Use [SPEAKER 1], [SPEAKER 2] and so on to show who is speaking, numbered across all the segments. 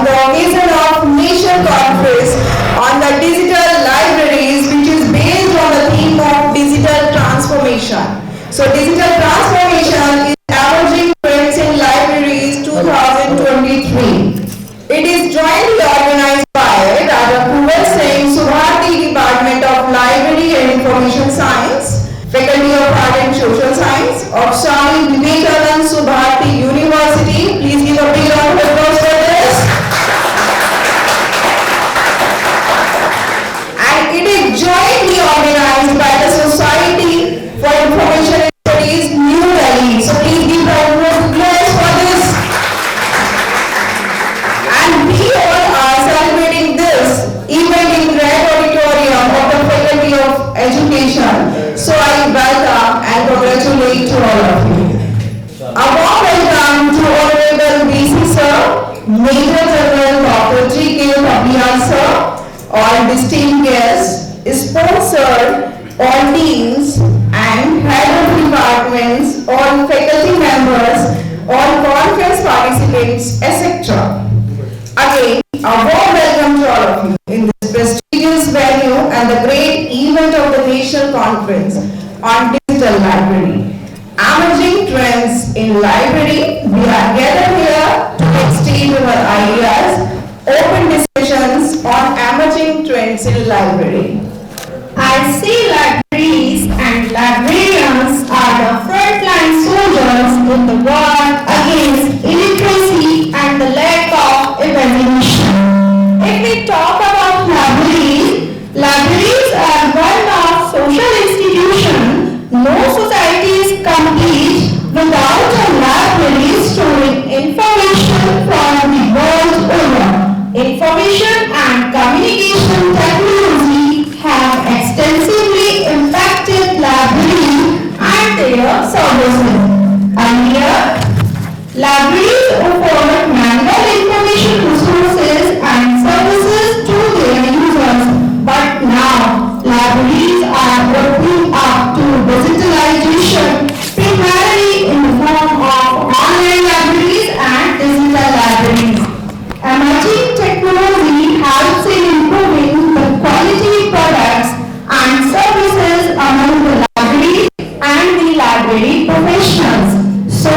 [SPEAKER 1] on the occasion of National Conference on the Digital Libraries, which is based on the theme of digital transformation. So digital transformation is emerging trends in libraries 2023. It is jointly organized by Subharti Department of Library and Information Science, Faculty of Art and Social Science of Swami Vivekanand Subharti University. Please give a big round of applause for this. And it is jointly organized by the Society for Information Studies, New Delhi. So please give a round of applause for this. And we all are celebrating this event in Red Auditorium of the Faculty of Education. So I welcome and congratulate to all of you. A warm welcome to Honorable VC Sir, Major General Dr. G.K. Papiya Sir, all distinguished guests, sponsors, all teams and head of departments, all faculty members, all conference participants, etc. Again, a warm welcome to all of you in this prestigious venue and the great event of the National Conference on Digital Library. Emerging trends in library, we are gathered here to exchange our ideas, open discussions on emerging trends in library.
[SPEAKER 2] I see libraries and librarians are the frontline soldiers in the war against illiteracy and the lack of imagination. If we talk about libraries, libraries are one of social institutions. No society is complete without a library storing information from the world over. Information and communication technology have extensively impacted libraries and their services. Earlier, libraries offered manual information resources and services to their users, but now libraries are opening up to digitalization, primarily in the form of online libraries and digital libraries. Emerging technology helps in improving the quality products and services among the library and the library professionals. So,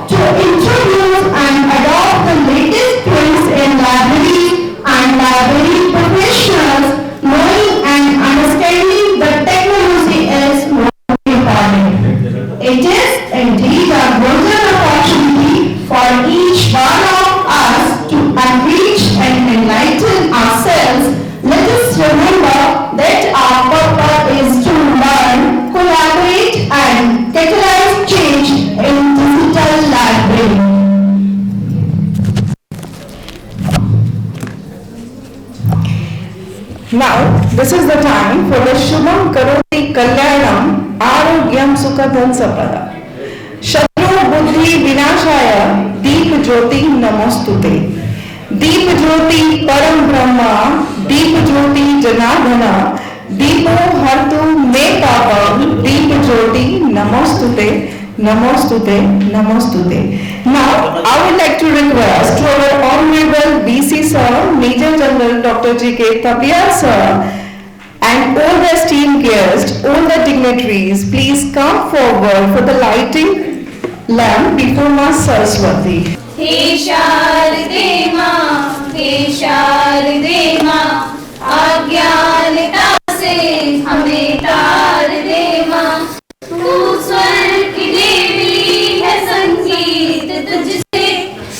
[SPEAKER 2] to introduce and adopt the latest trends in library and library professionals, knowing and understanding the technology is more important. It is indeed a golden opportunity for each one of us to enrich and enlighten ourselves. Let us remember that our purpose is to learn, collaborate and catalyze change in digital library.
[SPEAKER 1] Now, this is the time for the Shubham Karoti Kalyanam Arogyam Sukadhan Sapada. Shatru Buddhi Vinashaya Deep Jyoti Namostute. Deep Jyoti Param Brahma, Deep Jyoti Janadhana, Deepo Hartu Me Papam, Deep Jyoti Namostute, Namostute, Namostute. Now, I would like to request to our Honorable BC Sir, Major General Dr. G.K. Papiya Sir, and all the esteemed guests, all the dignitaries, please come forward for the lighting lamp before Ma Saraswati.
[SPEAKER 3] हे शारदे माँ, हे शारदे माँ, अज्ञानता से हमें तार दे माँ। तू स्वर की देवी है, संगीत तुझसे,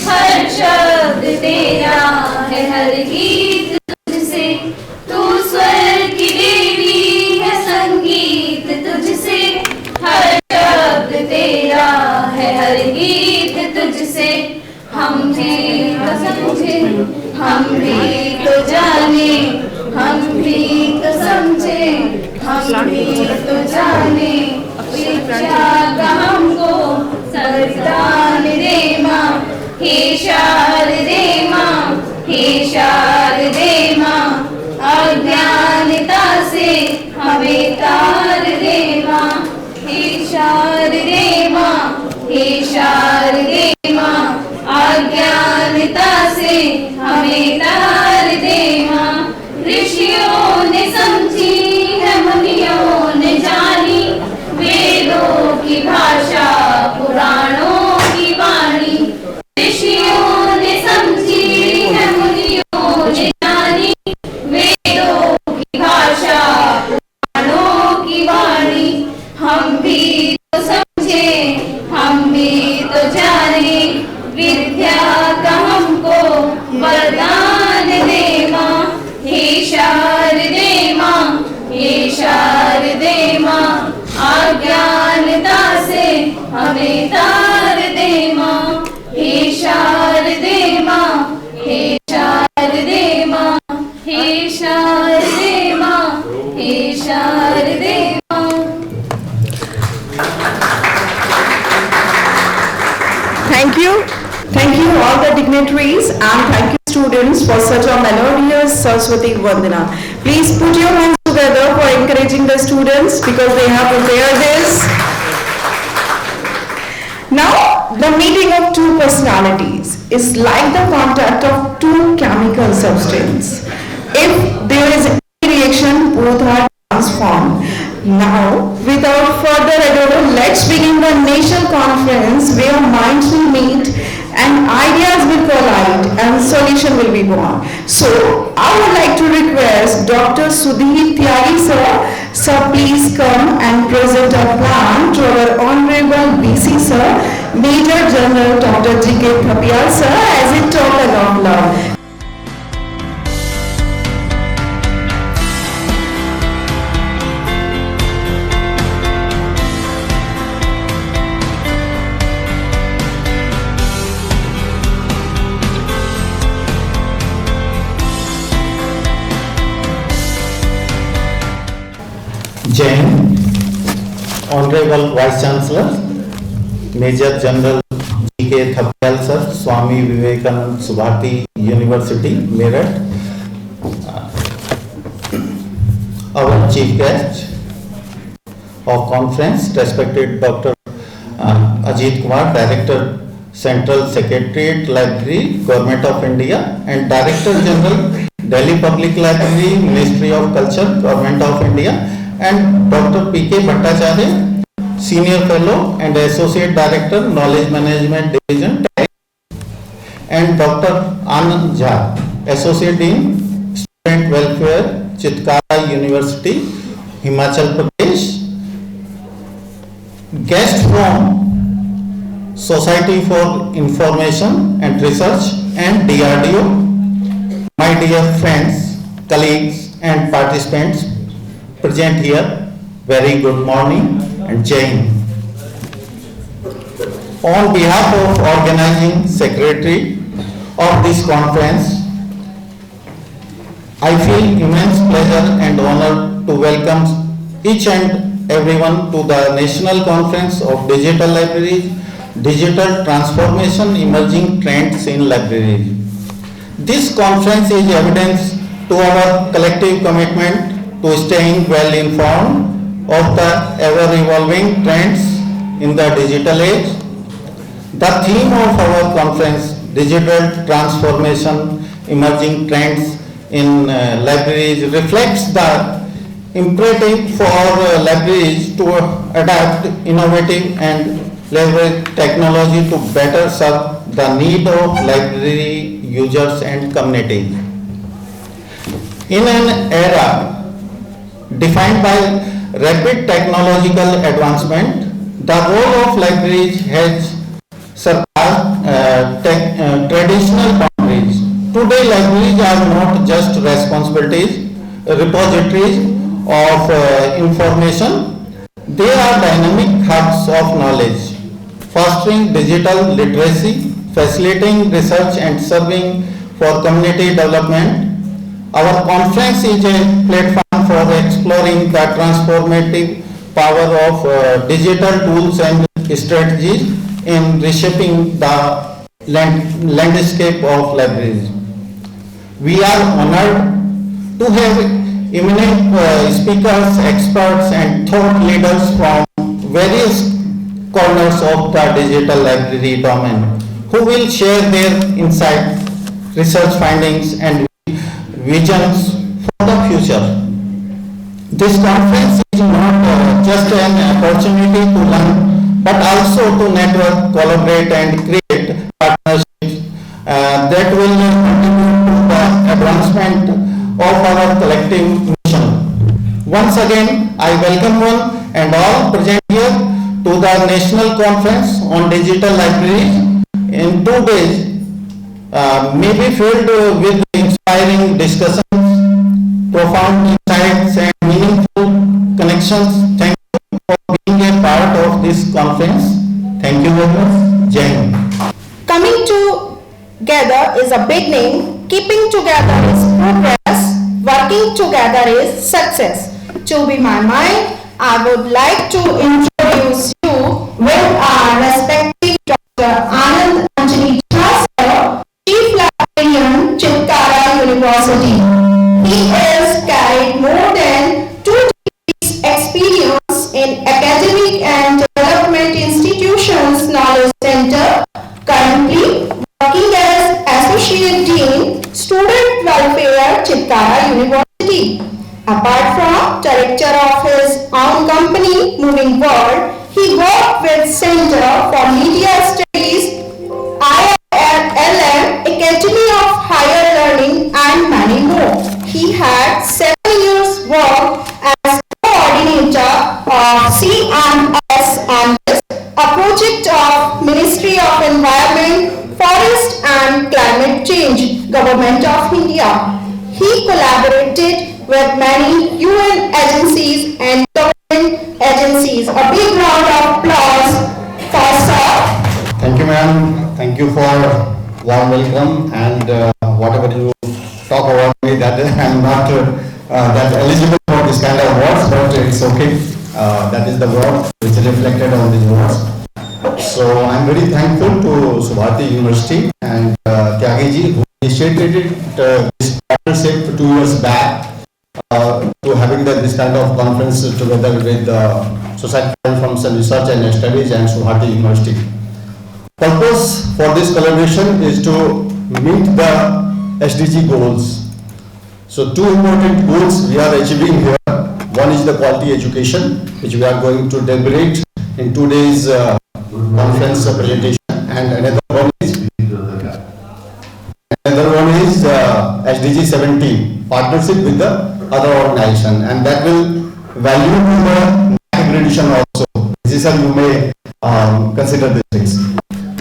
[SPEAKER 3] हर शब्द तेरा है, हर गीत तुझसे। तू स्वर की देवी है, संगीत तुझसे, हर शब्द तेरा है, हर गीत तुझसे। हम भी तो समझे, हम भी तो जाने, हम भी तो समझे, हम भी तो जाने। शिक्षा का हमको सरदान दे माँ, हे शारदे माँ, हे शारदे माँ, अज्ञानता से हमें तार दे माँ। हे शारदे माँ, हे शारदे माँ, अज्ञानता से हमें पुराणों की वाणी ऋषियों ने समझी है, मुनियों ने जानी, वेदों की भाषा पुराणों की वाणी। हम भी तो समझे, हम भी तो जाने, विद्या का हमको वरदान दे माँ। हे शारदे माँ, हे शारदे माँ, अज्ञानता से हमें तार दे माँ। हे शारदे माँ, हे शारदे माँ, हे शारदे माँ, हे शारदे माँ।
[SPEAKER 1] Thank you all the dignitaries, and thank you students for such a melodious Saraswati Vandana. Please put your hands together for encouraging the students because they have prepared this. Now, the meeting of two personalities is like the contact of two chemical substances. If there is any reaction, both are transformed. Now, without further ado, let's begin the national conference where minds will meet and ideas will collide and solution will be born. So, I would like to request Dr. Sudhir Tyagi sir, sir please come and present a plan to our Honorable BC sir, Major General Dr. G.K. Thapiyal sir as a token of love.
[SPEAKER 4] Jain, Honorable Vice Chancellor, Major General G.K. Thapiyal sir, Swami Vivekanand Subharti University, Meerut. Our Chief Guest of Conference, respected Dr. Ajit Kumar, Director, Central Secretariat Library, Government of India, and Director General, Delhi Public Library, Ministry of Culture, Government of India, and Dr. P.K. Bhattacharya, Senior Fellow and Associate Director, Knowledge Management Division, and Dr. Anand Jha, Associate Dean, Student Welfare, Chitkara University, Himachal Pradesh. Guest from Society for Information and Research and DRDO, my dear friends, colleagues and participants present here, very good morning and Jai Hind. On behalf of organizing secretary of this conference, I feel immense pleasure and honor to welcome each and everyone to the National Conference of Digital Libraries, Digital Transformation Emerging Trends in Libraries. This conference is evidence to our collective commitment to staying well informed of the ever-evolving trends in the digital age. The theme of our conference, Digital Transformation Emerging Trends in Libraries, reflects the imperative for libraries to adapt innovative and leverage technology to better serve the need of library users and communities. In an era defined by rapid technological advancement, the role of libraries has surpassed traditional boundaries. Today, libraries are not just repositories of information, they are dynamic hubs of knowledge, fostering digital literacy, facilitating research and serving for community development. Our conference is a platform for exploring the transformative power of digital tools and strategies in reshaping the landscape of libraries. We are honored to have eminent speakers, experts and thought leaders from various corners of the digital library domain who will share their insights, research findings and visions for the future. This conference is not just an opportunity to learn but also to network, collaborate and create partnerships that will contribute to the advancement of our collective mission. Once again, I welcome one and all present here to the National Conference on Digital Libraries. In 2 days, may be filled with inspiring discussions, profound insights and meaningful connections. Thank you for being a part of this conference. Thank you very much. Jai Hind.
[SPEAKER 2] Coming together is a beginning, keeping together is progress, working together is success. To be my mind, I would like to introduce you with our respected Dr. Anand Anjali Sir, Chief Librarian, Chitkara University. He has carried more than 2 decades experience in academic and development institutions knowledge center, currently working as Associate Dean, Student Welfare, Chitkara University. Apart from director of his own company, Moving World, he worked with Center for Media Studies, IILM, Academy of Higher Learning and many more. He had 7 years work as coordinator of CMS on this, a project of Ministry of Environment, Forest and Climate Change, Government of India. He collaborated with many UN agencies and government agencies. A big round of applause for Sir.
[SPEAKER 5] Thank you, ma'am. Thank you for warm welcome, and whatever you talk about me, that I'm not that eligible for this kind of awards, but it's okay. That is the word which is reflected on these awards. So I'm very thankful to Subharti University and Tyagi who initiated this partnership 2 years back to having this kind of conference together with Society for Information Research and Studies and Subharti University. Purpose for this collaboration is to meet the SDG goals. So 2 important goals we are achieving here. One is the quality education, which we are going to deliberate in today's conference presentation, and another one is SDG 17, partnership with the other organization, and that will value to the accreditation also. This is how you may consider these things.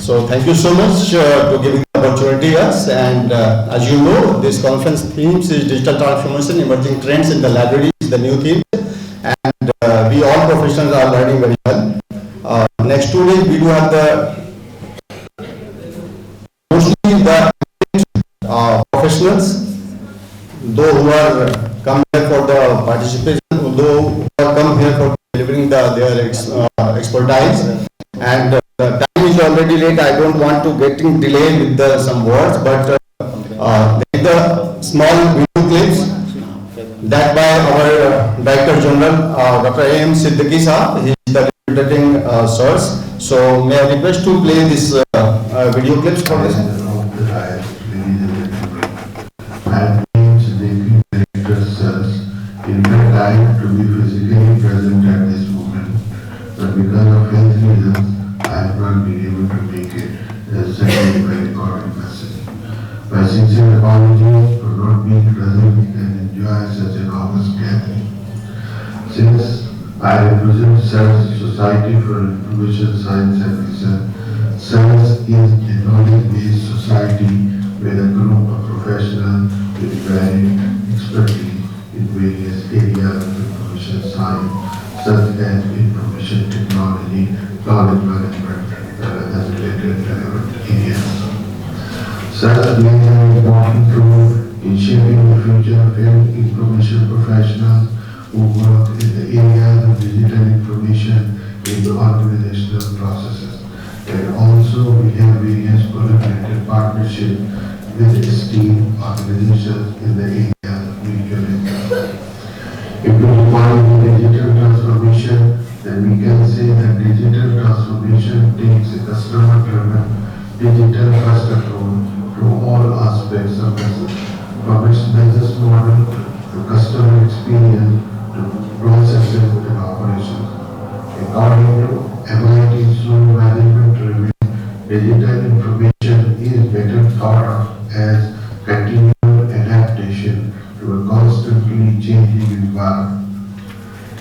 [SPEAKER 5] So thank you so much to giving the opportunity us, and as you know, this conference themes is digital transformation, emerging trends in the library is the new theme, and we all professionals are learning very well. Next 2 days we do have the mostly the professionals, those who are come here for the participation, those who are come here for delivering their expertise, and the time is already late. I don't want to getting delayed with some words, but there is the small video clips that by our Director General Dr. A.M. Siddiqui Saab. He is the representing source. So may I request to play this video clips for this.
[SPEAKER 6] In fact, I have to be physically present at this moment, but because of health reasons, I have not been able to make it as sent by recorded message. My sincere apologies for not being present and enjoy such an august gathering. Since I represent SERS, Society for Information Science and Research, SERS is a knowledge-based society with a group of professionals with varied expertise in various areas of information science, such as information technology, knowledge management, as related areas. SERS plays an important role in shaping the future of information professionals who work in the areas of digital information in the organizational processes. And also we have various collaborative partnerships with esteemed organizations in the area of mutual interest. If we define digital transformation, then we can say that digital transformation takes a customer-driven digital first approach to all aspects of business, from its business model to customer experience to processes and operations. According to MIT School Management remains digital information is better thought of as continual adaptation to a constantly changing environment.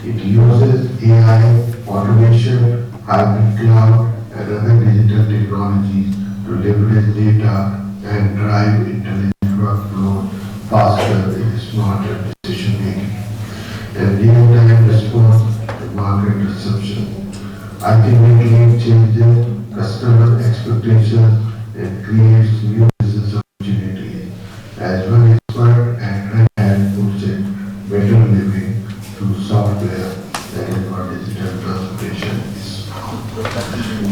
[SPEAKER 6] It uses AI, automation, hybrid cloud, and other digital technologies to leverage data and drive intelligent workflow faster and smarter decision making and real-time response to market disruption. Ultimately, it changes customer expectations and creates new business opportunities. As one expert at Red Hat puts it, better living through software, that is what digital transformation is.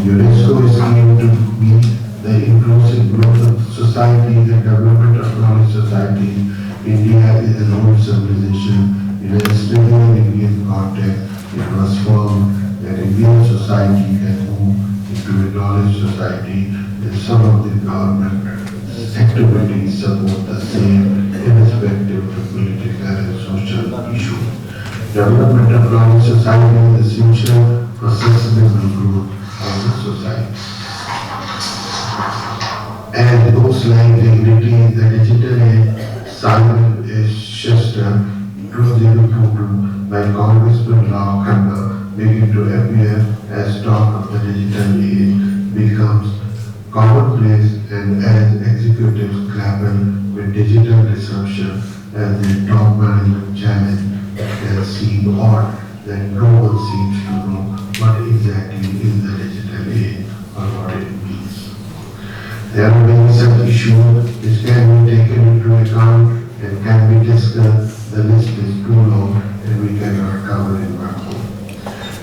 [SPEAKER 6] UNESCO is keen to meet the inclusive growth of societies and development of knowledge society. India is an old civilization. In a stable Indian context, it was found that Indian society can move into a knowledge society, and some of the government activities support the same irrespective of political and social issues. Development of knowledge society is essential for sustainable growth of the society. And books like Dignity, the Digital Age, Simon S. Schuster, 2022 by Congressman Law Kanda begin to appear as talk of the digital age becomes commonplace, and as executives grapple with digital disruption as their top management challenge, it can seem odd that no one seems to know what exactly is the digital age or what it means. There are many such issues which can be taken into account and can be discussed. The list is too long and we cannot cover in one go.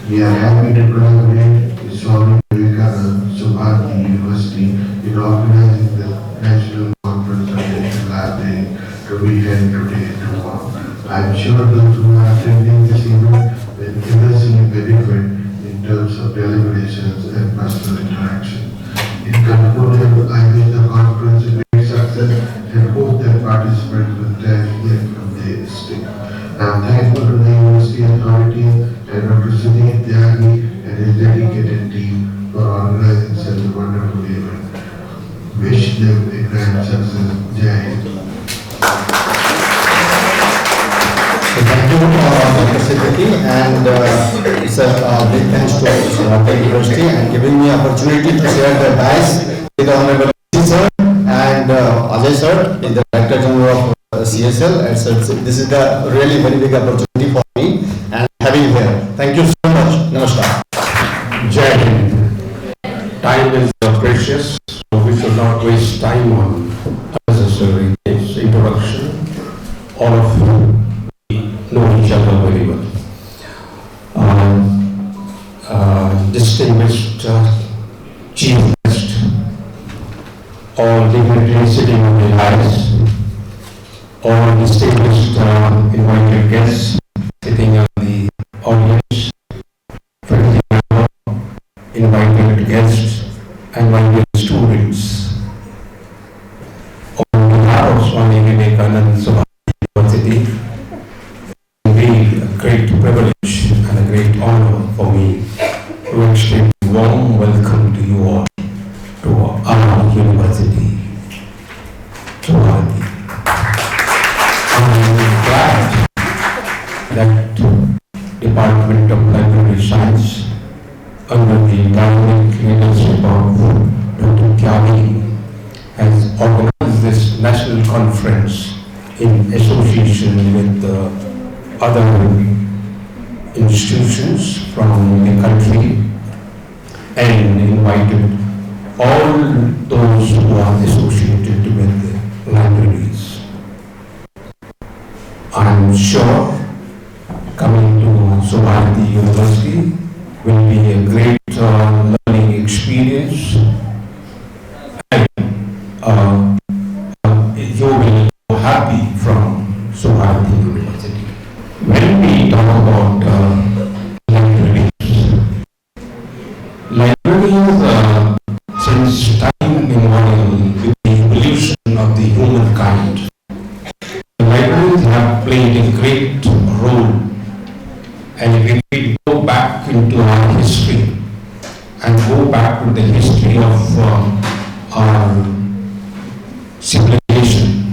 [SPEAKER 6] We are happy to collaborate with Swami Vivekanand Subharti University in organizing the National Conference on Digital Library to be held today and tomorrow. I am sure those who are attending this event will immensely benefit in terms of deliberations and personal interaction. In conclusion, I wish the conference a great success and hope that participants will take it from their state. I am thankful to the University Authority and Dr. Sunil Tyagi and his dedicated team for organizing such a wonderful event. Wish them a grand success. Jai Hind.
[SPEAKER 5] Thank you, Dr. Siddiqui, and it's a big thanks to Swami University and giving me opportunity to share the dice with Honorable Sir and Ajay Sir, the Director General of CSL. And so this is a really very big opportunity for me and having you here. Thank you so much. Namaskar.
[SPEAKER 7] Jai Hind. Time is precious, so we should not waste time on unnecessary introduction. All of you know each other very well. Distinguished chief guest, all dignitaries sitting on the dais, all distinguished invited guests sitting on the audience, invited guests and invited students. On behalf of Swami Vivekanand Subharti University, indeed a great privilege and a great honor for me to extend a warm welcome to you all to our university. Subharti. I am glad that Department of Library Science under the dynamic leadership of Dr. Tyagi has organized this national conference in association with other institutions from the country and invited all those who are associated with libraries. I am sure coming to Subharti University will be a great learning experience, and you will be happy from Subharti University. When we talk about libraries since time immemorial with the evolution of the humankind, libraries have played a great role. And if we go back into our history, and go back to the history of our civilization,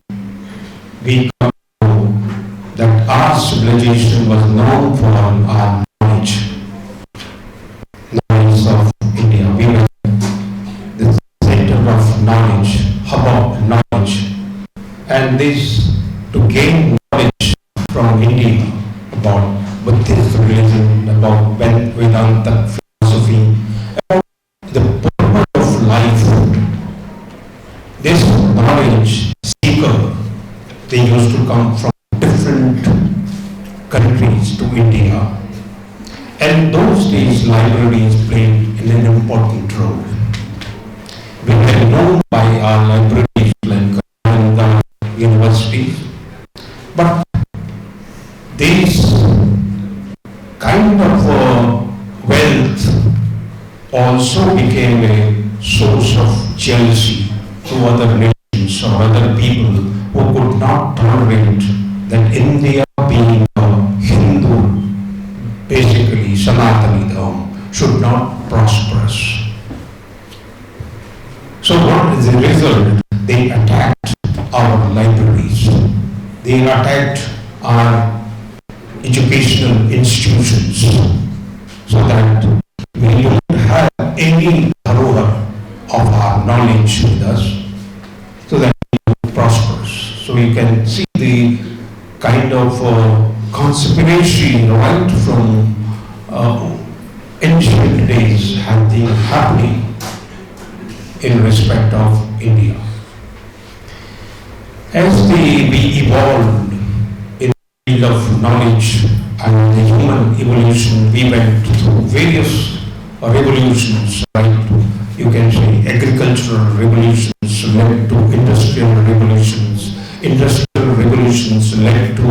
[SPEAKER 7] we come to know that our civilization was known for our knowledge of India. We were the center of knowledge, hub of knowledge, and this to gain knowledge from India about Buddhist religion, about Vedanta philosophy, about the purpose of life. This knowledge seeker, they used to come from different countries to India. And those days libraries played an important role. We were known by our libraries like Nalanda universities, but these kind of wealth also became a source of jealousy to other nations or other people who could not tolerate that India being a Hindu, basically Sanatani Dharma, should not prosperous. So what is the result? They attacked our libraries. They attacked our educational institutions so that we don't have any dhorohar of our knowledge with us so that we prosper. So you can see the kind of conspiracy right from ancient days have been happening in respect of India. As we evolved in the field of knowledge and the human evolution, we went through various revolutions, right? You can say agricultural revolutions led to industrial revolutions led to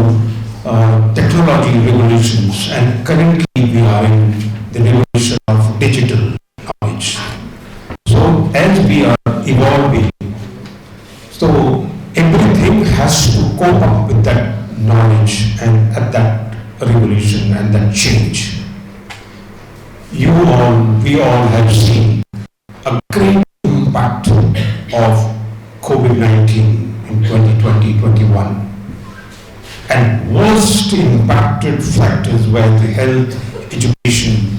[SPEAKER 7] technology revolutions, and currently we are in the revolution of digital knowledge. So as we are evolving, so everything has to cope up with that knowledge and at that revolution and that change. We all have seen a great impact of COVID-19 in 2020-21, and worst impacted factors were the health, education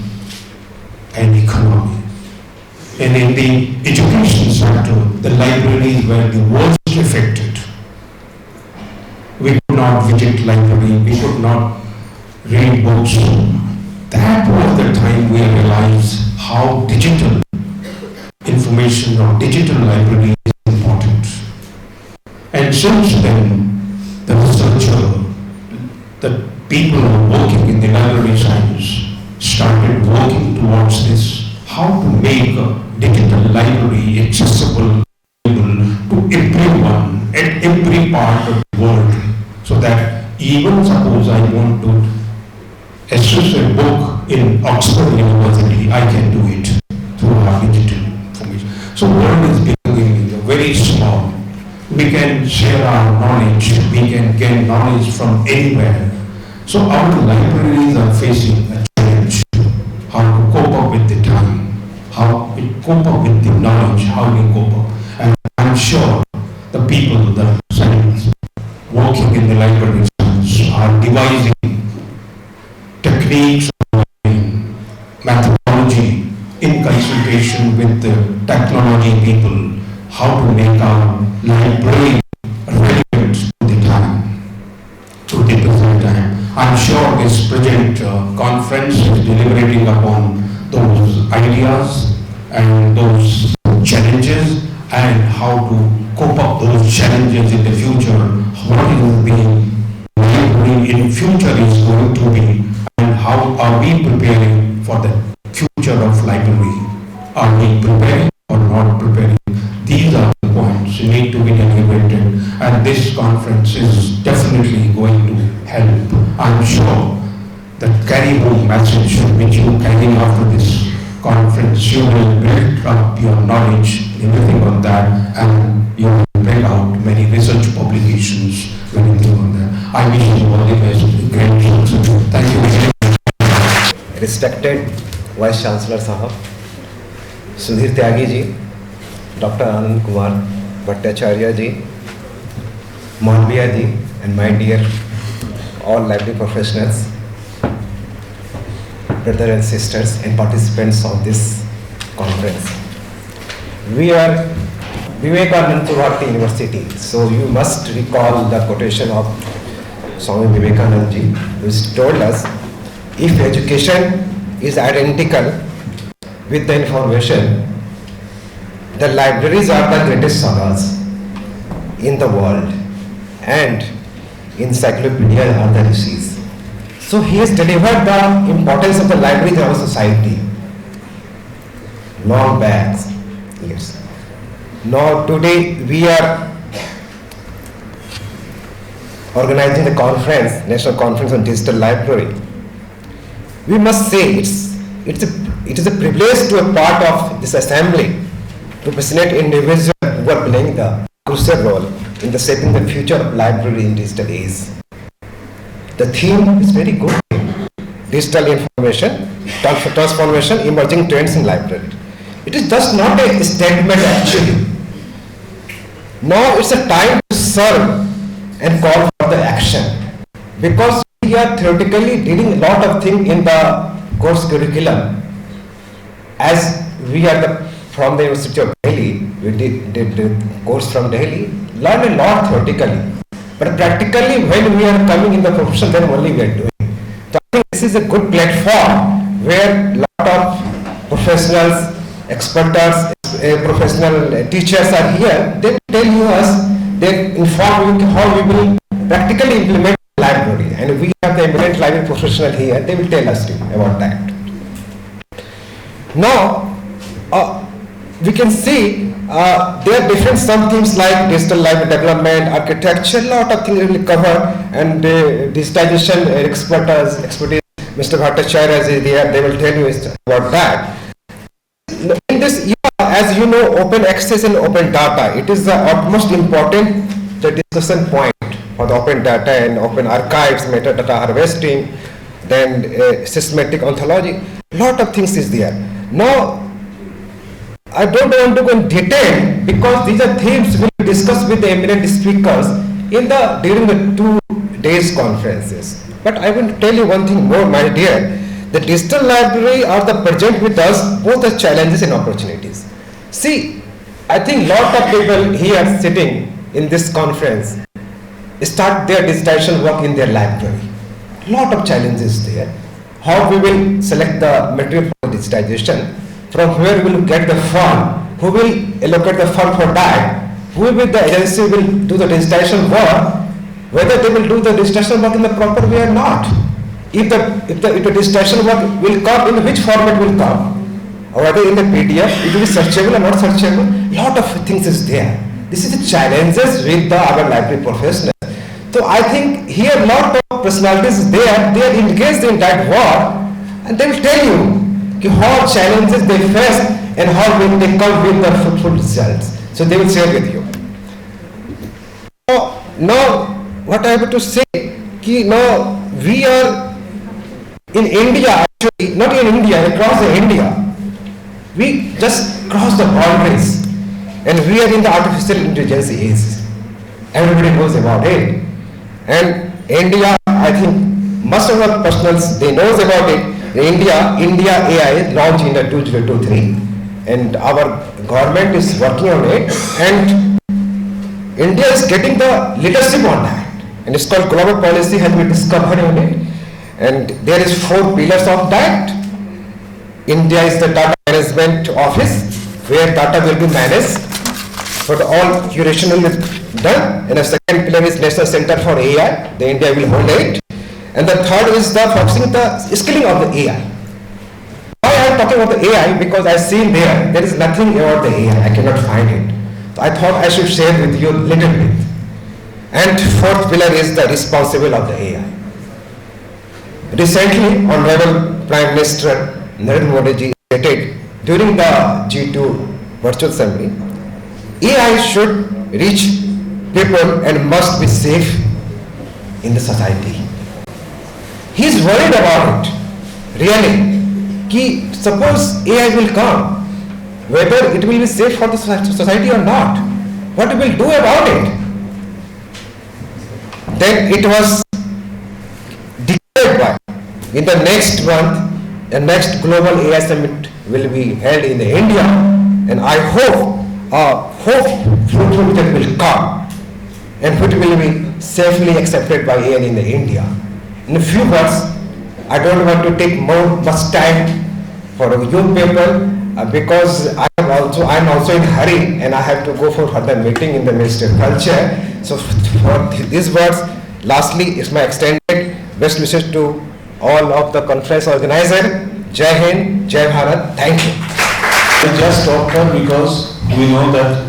[SPEAKER 7] and economy. And in the education sector, the libraries were the worst affected. We could not visit library, we could not read books. That was the time we realized how digital information or digital library is important. And since then, the researcher, the people who are working in the library science started working towards this, how to make a digital library accessible to everyone at every part of the world, so that even suppose I want to access a book in Oxford University, I can do it through our digital information. So world is becoming very small. We can share our knowledge, we can gain knowledge from anywhere. So our libraries are facing a challenge, how to cope up with the time, how we cope up with the knowledge, how we cope up. And I'm sure the people, the scientists working in the library are devising techniques and methodology in consultation with the technology people, how to make our library relevant to the time, to the present time. I'm sure this present conference is deliberating upon those ideas and those challenges and how to cope up those challenges in the future, what is the library in future is going to be, and how are we preparing for the future of library. Are we preparing or not preparing? These are the points need to be deliberated, and this conference is definitely going to help. I'm sure that carry home message which you carry after this conference, you will build up your knowledge, everything on that, and you will bring out many research publications, everything on that. I wish you all the best. Great success. Thank you very much.
[SPEAKER 8] Respected Vice Chancellor Sahab, Sudhir Tyagi ji, Dr. Anand Kumar Bhattacharya ji, Malviya ji, and my dear all library professionals, brothers and sisters, and participants of this conference. We are Vivekanand Subharti University, so you must recall the quotation of Swami Vivekanand ji, who told us, if education is identical with the information, the libraries are the greatest scholars in the world, and encyclopedia are the rishis. So he has delivered the importance of the library in our society long back. Yes. Now today we are organizing the conference, National Conference on Digital Library. We must say it is a privilege to be part of this assembly to present individuals who are playing the crucial role in the shaping the future of library in digital age. The theme is very good. Digital information, transformation, emerging trends in library. It is just not a statement actually. Now it's a time to serve and call for the action, because we are theoretically dealing a lot of things in the course curriculum. As we are from the University of Delhi, we did the course from Delhi, learn a lot theoretically. But practically when we are coming in the profession, then only we are doing. So I think this is a good platform where a lot of professionals, experts, professional teachers are here. They tell you us, they inform you how we will practically implement library. And we have the eminent library professional here, they will tell us about that. Now, we can see there are different some themes like digital library development, architecture, lot of things will cover, and digitization expertise. Mr. Bhattacharya is there, they will tell you about that. In this, as you know, open access and open data, it is the utmost important discussion point for the open data and open archives, metadata harvesting, then systematic ontology, lot of things is there. Now, I don't want to go in detail because these are themes we will discuss with the eminent speakers during the 2 days conferences. But I will tell you one thing more, my dear. The digital library are the present with us both the challenges and opportunities. See, I think lot of people here sitting in this conference start their digitization work in their library. Lot of challenges there. How we will select the material for digitization, from where we will get the fund, who will allocate the fund for that, who will the agency will do the digitization work, whether they will do the digitization work in the proper way or not. If the digitization work will come, in which format will come, or whether in the PDF, it will be searchable or not searchable, lot of things is there. This is the challenges with our library professionals. So I think here lot of personalities there, they are engaged in that work, and they will tell you how challenges they face and how will they come with the fruitful results. So they will share with you. Now what I have to say, now we are in India, actually not in India, across India. We just cross the boundaries and we are in the artificial intelligence age. Everybody knows about it. And India, I think most of our personals, they knows about it. India AI launched in the 2023 and our government is working on it, and India is getting the leadership on that, and it's called global policy has been discovered on it, and there is 4 pillars of that. India is the data management office where data will be managed, for all curation will be done, and the second pillar is National Center for AI, the India will hold it, and the third is the focusing the skilling of the AI. Why I am talking about the AI? Because I see there is nothing about the AI, I cannot find it. So I thought I should share with you a little bit. And fourth pillar is the responsible of the AI. Recently, Honorable Prime Minister Narendra Modi ji stated during the G2 virtual assembly, AI should reach people and must be safe in the society. He is worried about it, really. Suppose AI will come whether it will be safe for the society or not. What we will do about it? Then it was declared by, in the next month, the next global AI summit will be held in India, and I hope fruitful that will come, and it will be safely accepted by AI in India. In a few words, I don't want to take much time for you people because I'm also in hurry and I have to go for further meeting in the Ministry of Culture. So for these words, lastly, it's my extended best wishes to all of the conference organizer. Jai Hind, Jai Bharat. Thank you.
[SPEAKER 9] I just talked here because we know that,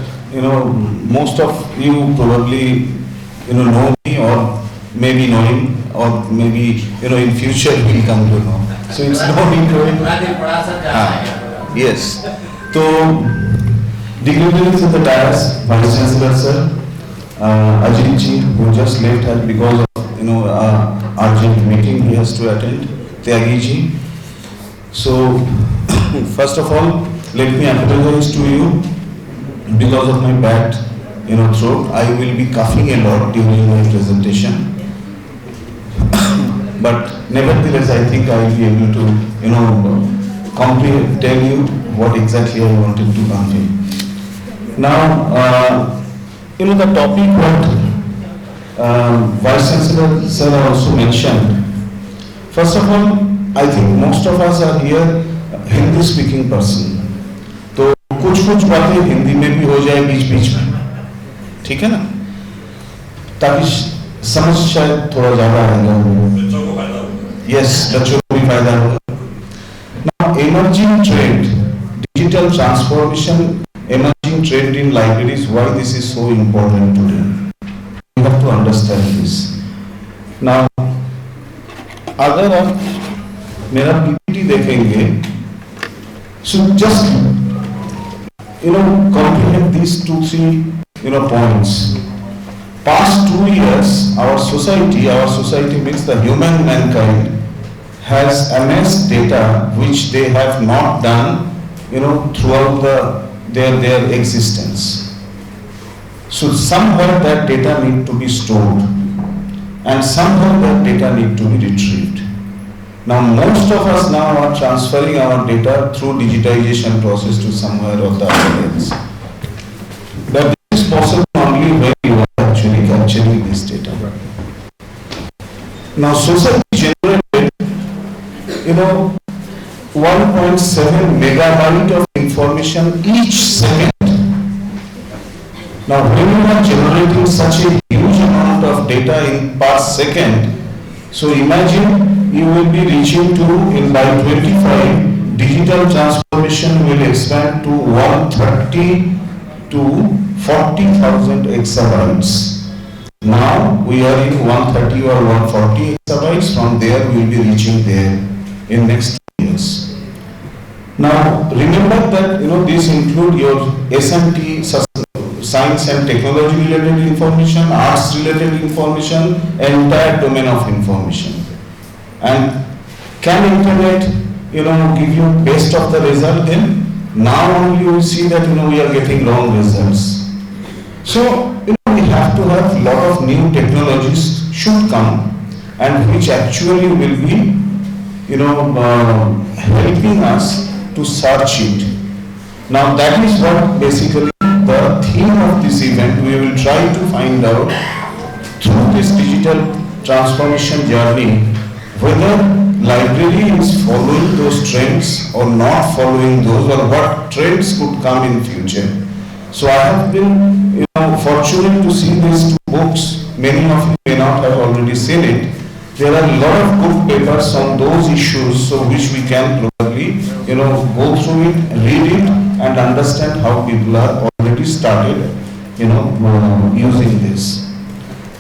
[SPEAKER 9] most of you probably, know me or maybe know him or maybe, in future will come to know. So it's no need to... Yes. So, dignitaries of the dais, Vice Chancellor Sir, Ajit Ji, who just left her because of, urgent meeting he has to attend, Tyagi Ji. So, first of all, let me apologize to you because of my bad, throat. I will be coughing a lot during my presentation. But nevertheless, I think I will be able to, tell you what exactly I wanted to convey. Now, the topic what Vice Chancellor Sir also mentioned. First of all, I think most of us are here Hindi speaking person. तो कुछ बातें हिंदी में भी हो जाए बीच में, ठीक है ना, ताकि समझ शायद थोड़ा ज़्यादा आएगा। Yes, बच्चों को भी फायदा होगा। Now, emerging trend, digital transformation, emerging trend in libraries. Why this is so important today? You have to understand this. Now, अगर आप मेरा PPT देखेंगे, so just comprehend these 2-3 points. Past 2 years, our society means the human mankind has amassed data which they have not done, throughout their existence. So somewhere that data need to be stored, and somehow that data need to be retrieved. Now most of us now are transferring our data through digitization process to somewhere or the other else. But this is possible only when you are actually capturing this data. Now society generated 1.7 megabyte of information each second. Now when you are generating such a huge amount of data in per second, so imagine you will be reaching to, by 25, digital transformation will expand to 130 to 40,000 exabytes. Now we are in 130 or 140 exabytes. From there we will be reaching there in next 2 years. Now remember that this include your SMT, science and technology related information, arts related information, entire domain of information. And can internet give you best of the result? Then now only you will see that we are getting wrong results. So we have to have lot of new technologies should come, and which actually will be helping us to search it. Now that is what basically the theme of this event. We will try to find out through this digital transformation journey whether library is following those trends or not following those, or what trends could come in future. So I have been fortunate to see these 2 books. Many of you may not have already seen it. There are a lot of good papers on those issues, so which we can probably go through it, read it, and understand how people are already started using this.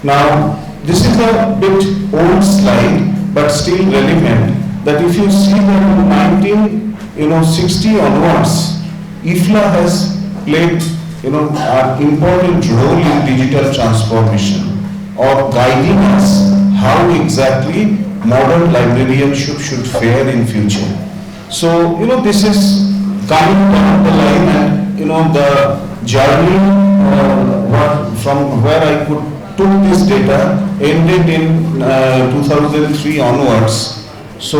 [SPEAKER 9] Now this is a bit old slide but still relevant, that if you see that in 1960 onwards, IFLA has played an important role in digital transformation, or guiding us how exactly modern librarianship should fare in future. So this is coming down the line and the journey from where I could took this data ended in 2003 onwards. So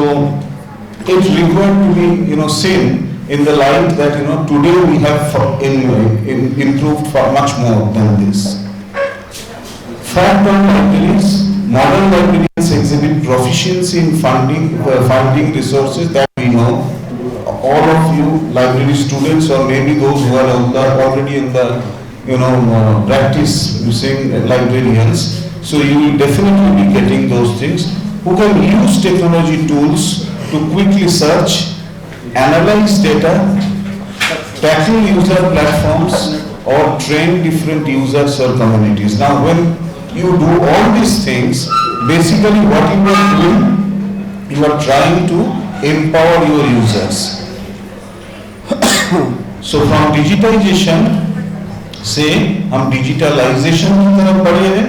[SPEAKER 9] it required to be seen in the light that today we have improved far much more than this. Fact on libraries: modern librarians exhibit proficiency in finding resources that we know. All of you library students, or maybe those who are already in the practice using librarians, so you will definitely be getting those things, who can use technology tools to quickly search, analyze data, tackle user platforms, or train different users or communities. Now when you do all these things, basically what you are doing, you are trying to empower your users. So from digitization से हम digitalization की तरफ बढ़े हैं,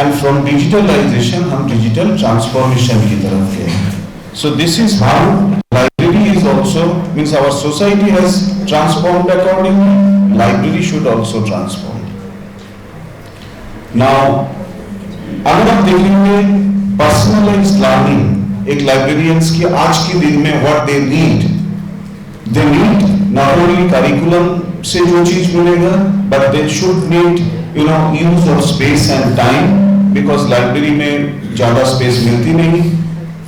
[SPEAKER 9] and from digitalization हम digital transformation की तरफ गए हैं. So this is how library is also, means our society has transformed accordingly, library should also transform. Now अगर आप देखेंगे personalized learning, एक librarians की आज के दिन में what they need not only curriculum से जो चीज मिलेगा, but they should need use of space and time, because library में ज़्यादा space मिलती नहीं.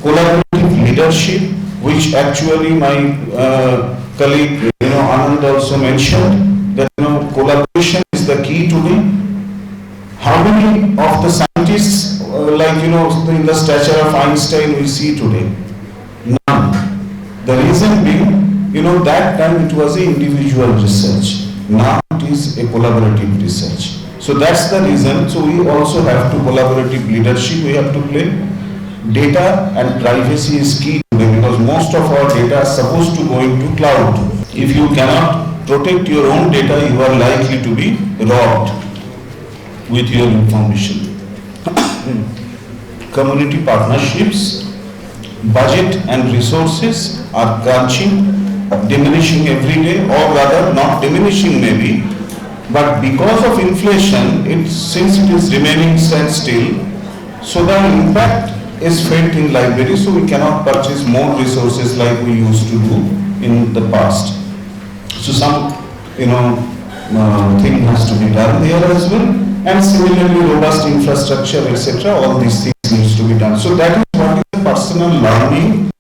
[SPEAKER 9] Collaborative leadership, which actually my colleague Anand also mentioned, that collaboration is the key today. How many of the scientists in the stature of Einstein we see today? None. The reason being, that time it was an individual research. Now it is a collaborative research. So that's the reason. So we also have to collaborative leadership we have to play. Data and privacy is key today, because most of our data is supposed to go into cloud. If you cannot protect your own data, you are likely to be robbed with your information. Community partnerships, budget and resources are crunching, diminishing every day, or rather not diminishing maybe, but because of inflation, since it is remaining standstill, so the impact is felt in library, so we cannot purchase more resources like we used to do in the past. So some thing has to be done there as well, and similarly robust infrastructure, etc. All these things needs to be done. So that is what is personal learning,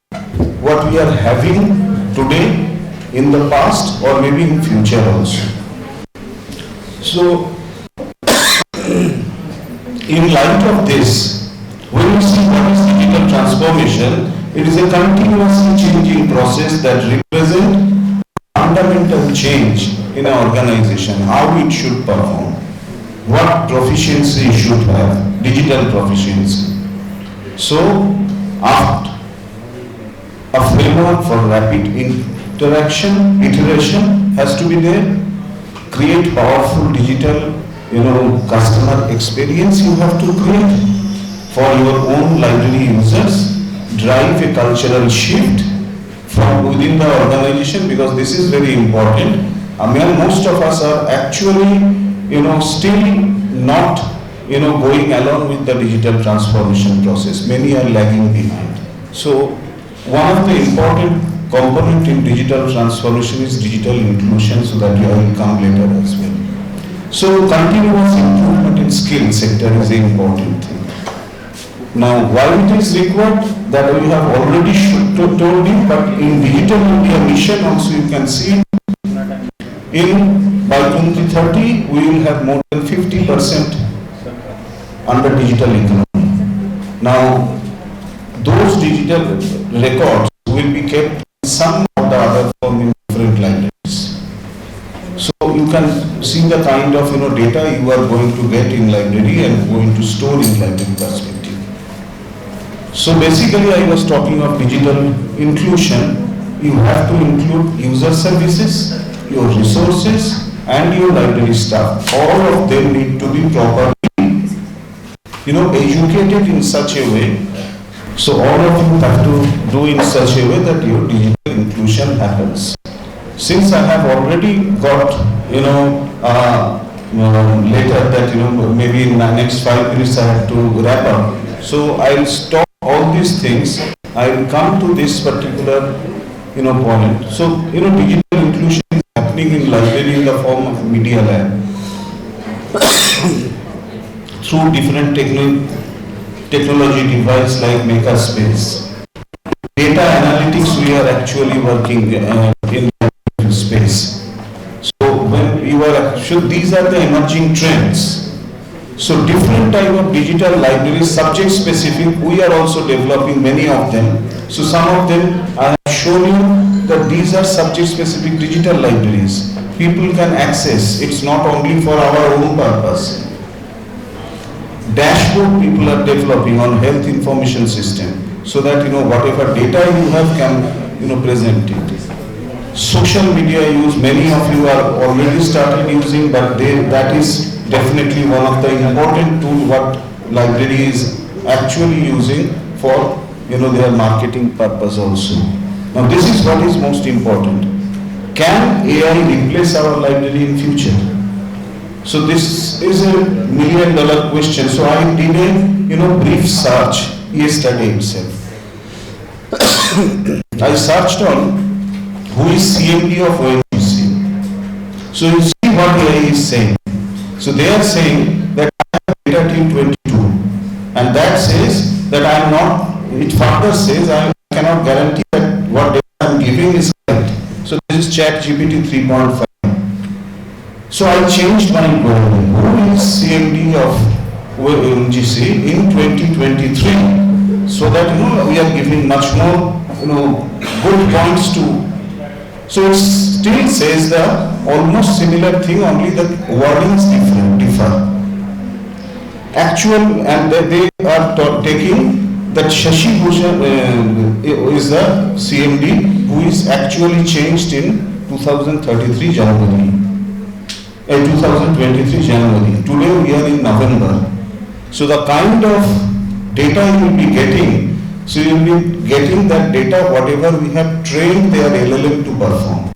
[SPEAKER 9] what we are having today, in the past, or maybe in future also. So in light of this, when we see what is digital transformation, it is a continuously changing process that represents fundamental change in an organization, how it should perform, what proficiency it should have, digital proficiency. So after a framework for rapid iteration has to be there. Create powerful digital, customer experience you have to create for your own library users. Drive a cultural shift from within the organization, because this is very important. Most of us are actually, still not, going along with the digital transformation process. Many are lagging behind. So one of the important component in digital transformation is digital inclusion, so that will come later as well. So continuous improvement in skill sector is the important thing. Now why it is required, that we have already told you, but in Digital India Mission also you can see by 2030 we will have more than 50% under digital economy. Now those digital records will be kept in some or the other form in different libraries. So you can see the kind of data you are going to get in library and going to store in library perspective. So basically I was talking of digital inclusion. You have to include user services, your resources and your library staff. All of them need to be properly educated in such a way. So all of you have to do in such a way that your digital inclusion happens. since I have already got, later that, maybe in the next 5 minutes I have to wrap up. So I'll stop all these things. I'll come to this particular, point. So, digital inclusion is happening in library in the form of media lab. Through different technology device like Makerspace. Data analytics we are actually working in space. So when these are the emerging trends. So different type of digital libraries, subject specific, we are also developing many of them. So some of them I have shown you that these are subject specific digital libraries. People can access, it's not only for our own purpose. Dashboard people are developing on health information system so that whatever data you have can present it. Social media use, many of you are already started using, but that is definitely one of the important tools what library is actually using for their marketing purpose also. Now this is what is most important. Can AI replace our library in future? So this is a $1 million question. So I did a brief search yesterday itself. I searched on who is CMD of ONGC. So you see what AI is saying. So they are saying that I have data till 22, and that says that I am not. It further says I cannot guarantee that what data I am giving is correct. So this is ChatGPT 3.5. So I changed my goal. Who is CMD of ONGC in 2023? So that we are giving much more good points to. So it still says the almost similar thing, only the wordings differ. Actual, and they are taking that Shashi Bhushan is the CMD who is actually changed in 2033 January. 2023 January. Today we are in November. So the kind of data you will be getting, so you will be getting that data whatever we have trained their LLM to perform.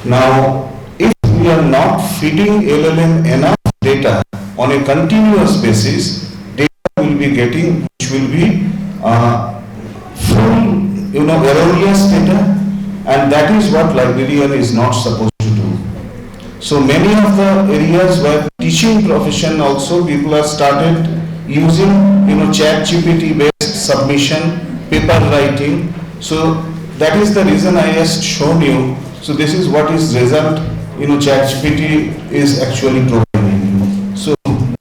[SPEAKER 9] Now, if we are not feeding LLM enough data on a continuous basis, data will be getting which will be full, erroneous data, and that is what librarian is not supposed to do. So many of the areas where teaching profession also people have started using ChatGPT based submission, paper writing. So that is the reason I just shown you. So this is what is result ChatGPT is actually providing you. So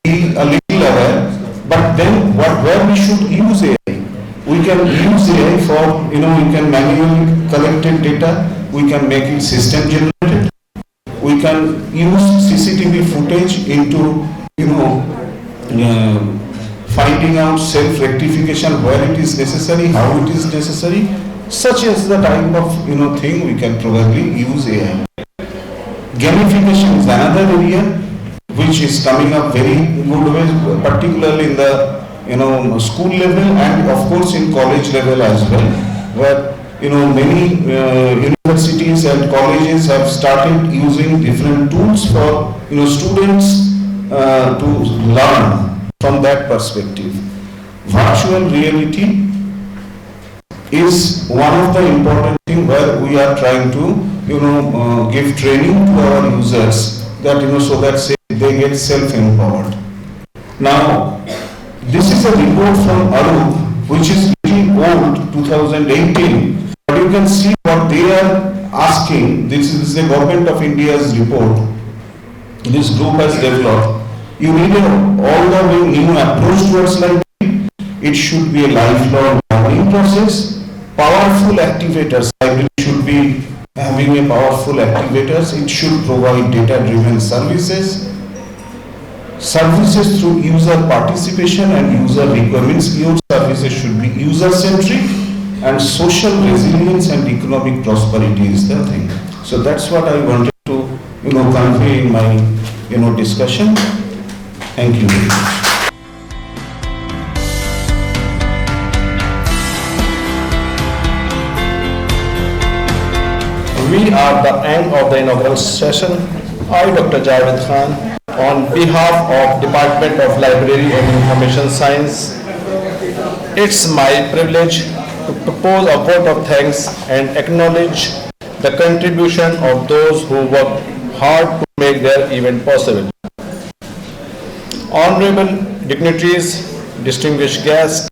[SPEAKER 9] be a little aware, but then where we should use AI? We can use AI for we can manually collected data, we can make it system generated. We can use CCTV footage into, finding out self-rectification where it is necessary, how it is necessary. Such as the type of, thing we can probably use AI. Gamification is another area which is coming up very good ways, particularly in the, school level and of course in college level as well, where many universities and colleges have started using different tools for students to learn from that perspective. Virtual reality is one of the important things where we are trying to give training to our users that so that they get self-empowered. Now this is a report from Arup which is little old, 2018. But you can see what they are asking. This is the Government of India's report. This group has developed. You need all the way new approach towards library. It should be a lifelong learning process. Powerful activators. Library should be having a powerful activators. It should provide data-driven services. Services through user participation and user requirements. Your services should be user-centric. And social resilience and economic prosperity is the thing. So that's what I wanted to, convey in my, discussion. Thank you. We are the end of the inaugural session. I, Dr. Javed Khan, on behalf of Department of Library and Information Science, it's my privilege to propose a vote of thanks and acknowledge the contribution of those who worked hard to make their event possible. Honorable dignitaries, distinguished guests,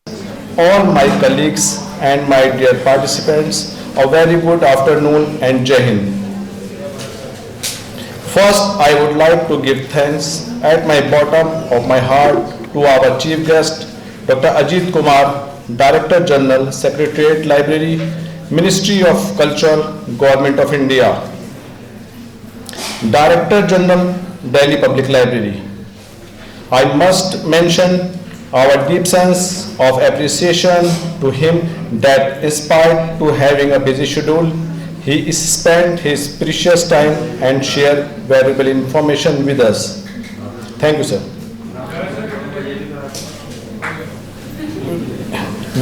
[SPEAKER 9] all my colleagues and my dear participants, a very good afternoon and Jai Hind. First, I would like to give thanks at my bottom of my heart to our chief guest, Dr. Ajit Kumar, Director General, Secretariat Library, Ministry of Culture, Government of India. Director General, Delhi Public Library. I must mention our deep sense of appreciation to him that in spite to having a busy schedule, he spent his precious time and shared valuable information with us. Thank you, sir.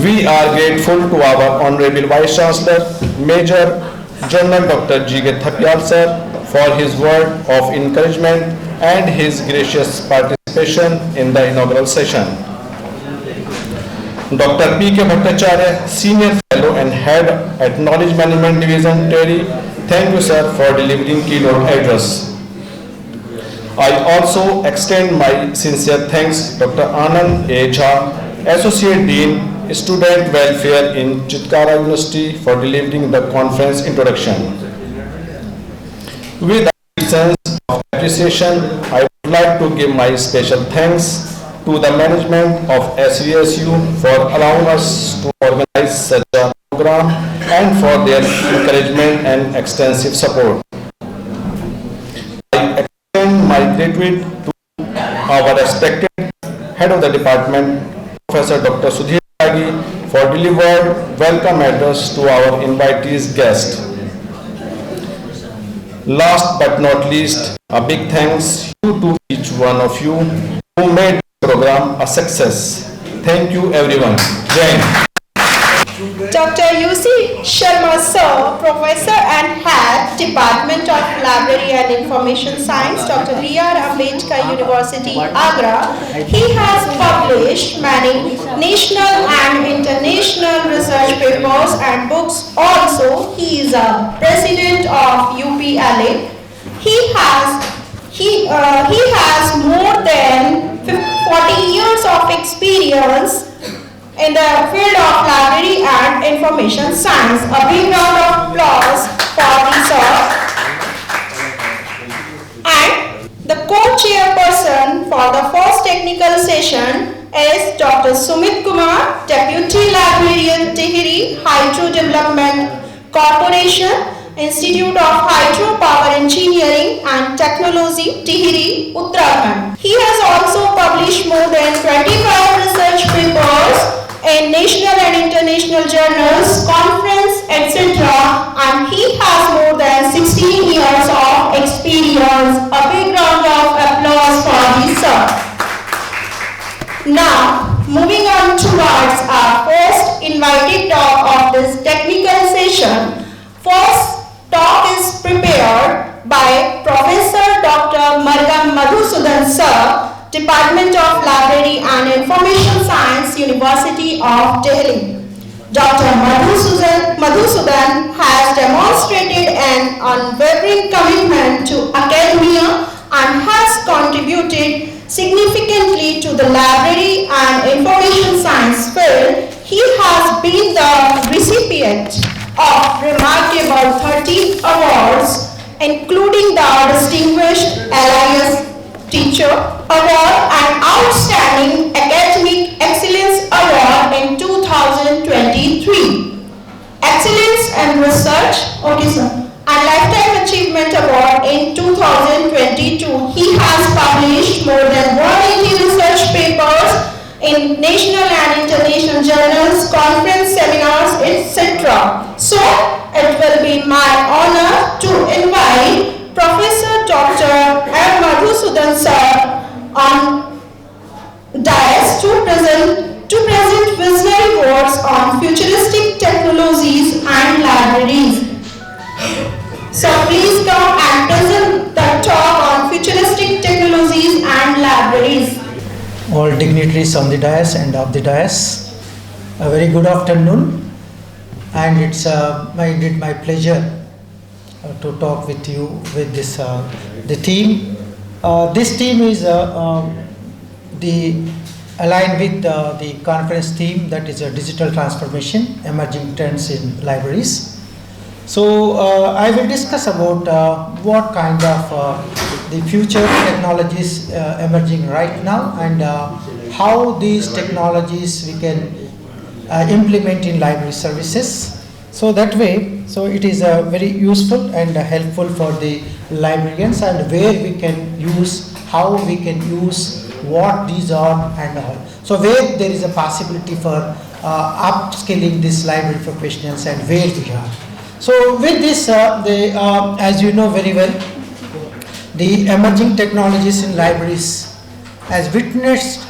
[SPEAKER 9] We are grateful to our Honorable Vice Chancellor, Major General Dr. G.K. Thapial, sir, for his word of encouragement and his gracious participation in the inaugural session. Dr. P.K. Bhattacharya, Senior Fellow and Head at Knowledge Management Division, Terry, thank you, sir, for delivering keynote address. I also extend my sincere thanks to Dr. Anand A. Jha, Associate Dean, Student Welfare in Chitkara University, for delivering the conference introduction. With a sense of appreciation, I would like to give my special thanks to the management of SVSU for allowing us to organize such a program and for their encouragement and extensive support. I extend my gratitude to our respected Head of the Department, Professor Dr. Sudhir Tyagi, for delivered welcome address to our invitees guest. Last but not least, a big thanks to each one of you who made the program a success. Thank you, everyone. Jai Hind.
[SPEAKER 2] Dr. U.C. Sharma, Sir, Professor and Head, Department of Library and Information Science, Dr. B.R. Ambedkar University, Agra. He has published many national and international research papers and books. Also, he is a president of UPLA. He has more than 40 years of experience in the field of library and information science. A big round of applause for the sir. And the co-chairperson for the first technical session is Dr. Sumit Kumar, Deputy Librarian, Tehri Hydro Development Corporation, Institute of Hydro Power Engineering and Technology, Tehri, Uttarakhand. He has also published more than 25 research papers in national and international journals, conference, etc. And he has more than 16 years of experience. A big round of applause for this sir. Now, moving on towards our first invited talk of this technical session. First talk is prepared by Professor Dr. Margam Madhusudan, sir, Department of Library and Information Science, University of Delhi. Dr. Madhusudan has demonstrated an unwavering commitment to academia and has contributed significantly to the library and information science field. He has been the recipient of remarkable 13 awards, including the Distinguished Alliance Teacher Award and Outstanding Academic Excellence Award in 2023, Excellence in Research, and Lifetime Achievement Award in 2022. He has published more than 180 research papers in national and international journals, conference, seminars, etc. So, it will be my honor to invite Professor Dr. M. Madhusudan, sir, on dais to present visionary words on futuristic technologies and libraries.
[SPEAKER 10] dignitaries on the dais and off the dais. A very good afternoon, and it's indeed my pleasure to talk with you with this the theme. This theme is aligned with the conference theme, that is a digital transformation, emerging trends in libraries. So I will discuss about what kind of the future technologies emerging right now, and how these technologies we can implement in library services. So that way, so it is very useful and helpful for the librarians, and where we can use, how we can use, what these are and all. So where there is a possibility for upskilling these library professionals and where we are. So with this, as you know very well, the emerging technologies in libraries has witnessed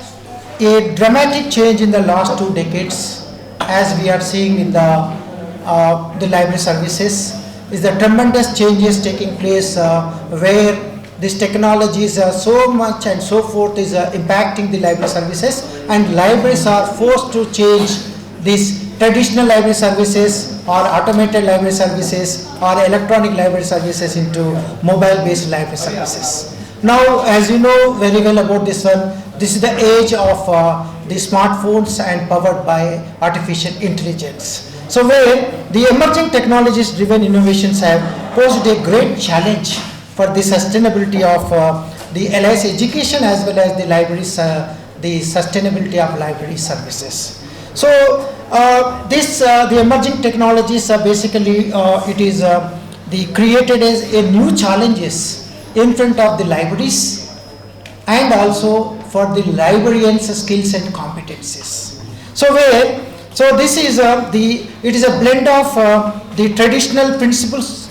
[SPEAKER 10] a dramatic change in the last 2 decades, as we are seeing in the library services. Is the tremendous changes taking place where these technologies are so much and so forth is impacting the library services, and libraries are forced to change these traditional library services or automated library services or electronic library services into mobile based library services. Now, as you know very well about this one, this is the age of the smartphones and powered by artificial intelligence. So where the emerging technologies driven innovations have posed a great challenge for the sustainability of the LIS education as well as the libraries, the sustainability of library services. So the emerging technologies are basically it is the created as a new challenges in front of the libraries, and also for the librarians' skills and competencies. So where this is it is a blend of the traditional principles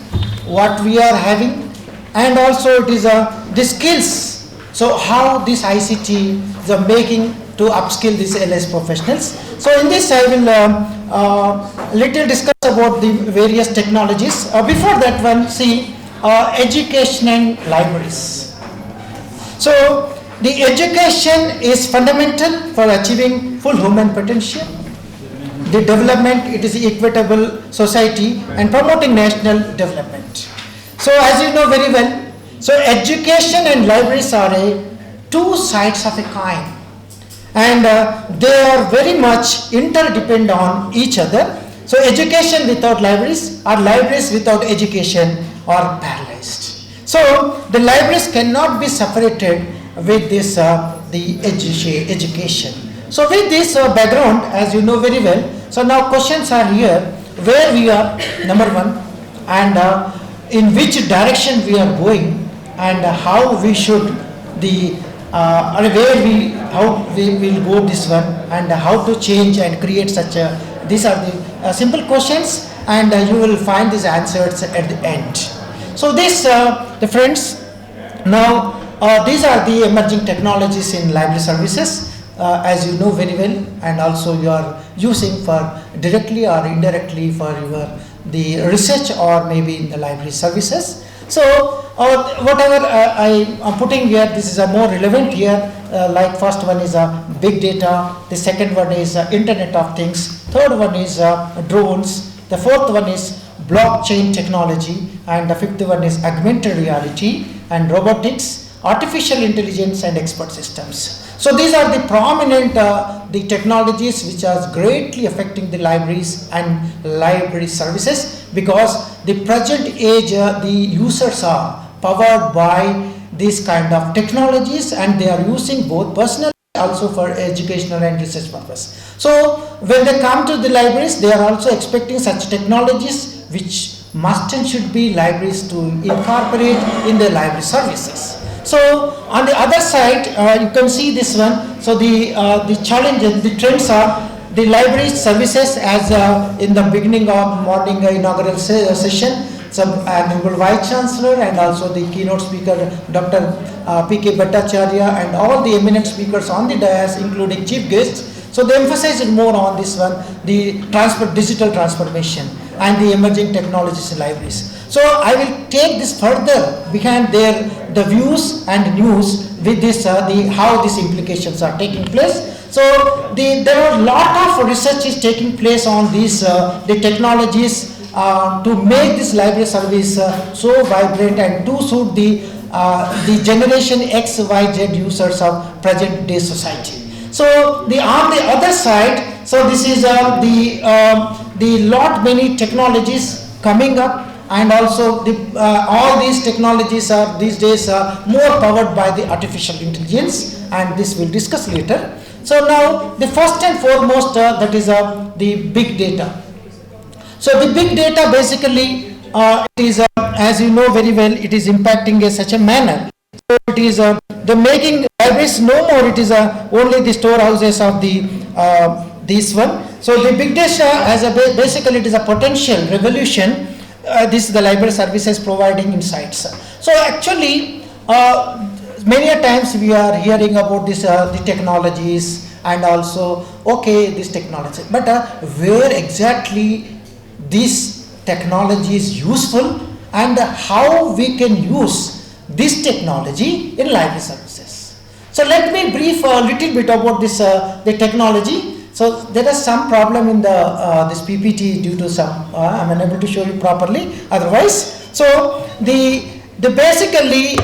[SPEAKER 10] what we are having, and also it is the skills. So how this ICT is making to upskill these LS professionals. So in this I will little discuss about the various technologies. Before that one, see education and libraries. So the education is fundamental for achieving full human potential. The development, it is equitable society and promoting national development. So as you know very well, so education and libraries are two sides of a coin, and they are very much interdependent on each other. So education without libraries or libraries without education are paralyzed. So the libraries cannot be separated with this the education. So with this background, as you know very well, so now questions are here, where we are, number one, and in which direction we are going, and how we should how we will go this one, and how to change and create such a, these are the simple questions, and you will find these answers at the end. So this, the friends, now these are the emerging technologies in library services, as you know very well, and also you are using for directly or indirectly for your the research or maybe in the library services. So whatever I am putting here, this is a more relevant here, like first one is big data, the second one is Internet of Things, third one is drones, the fourth one is blockchain technology, and the fifth one is augmented reality and robotics, artificial intelligence and expert systems. So these are the prominent the technologies which are greatly affecting the libraries and library services, because the present age the users are powered by these kind of technologies, and they are using both personal also for educational and research purpose. So when they come to the libraries, they are also expecting such technologies which must and should be libraries to incorporate in their library services. So on the other side, you can see this one. So the challenges, the trends are the library services, as in the beginning of morning inaugural session, some Honorable Vice Chancellor and also the keynote speaker Dr. P.K. Bhattacharya and all the eminent speakers on the dais, including chief guests. So they emphasized more on this one, the digital transformation and the emerging technologies in libraries. So I will take this further behind the views and news with this how these implications are taking place. So there are a lot of research is taking place on these the technologies to make this library service so vibrant and to suit the generation X, Y, Z users of present day society. So on the other side, so this is the lot many technologies coming up, and also all these technologies are these days more powered by the artificial intelligence, and this we'll discuss later. So now the first and foremost that is the big data. So the big data basically it is as you know very well, it is impacting in such a manner. So it is the making libraries no more, it is only the storehouses of the this one. So the big data as basically it is a potential revolution. This the library services providing insights. So actually many a times we are hearing about this the technologies and also this technology, but where exactly this technology is useful and how we can use this technology in library services. So let me brief a little bit about this the technology. So there is some problem in the this PPT due to some I'm unable to show you properly otherwise. So the basically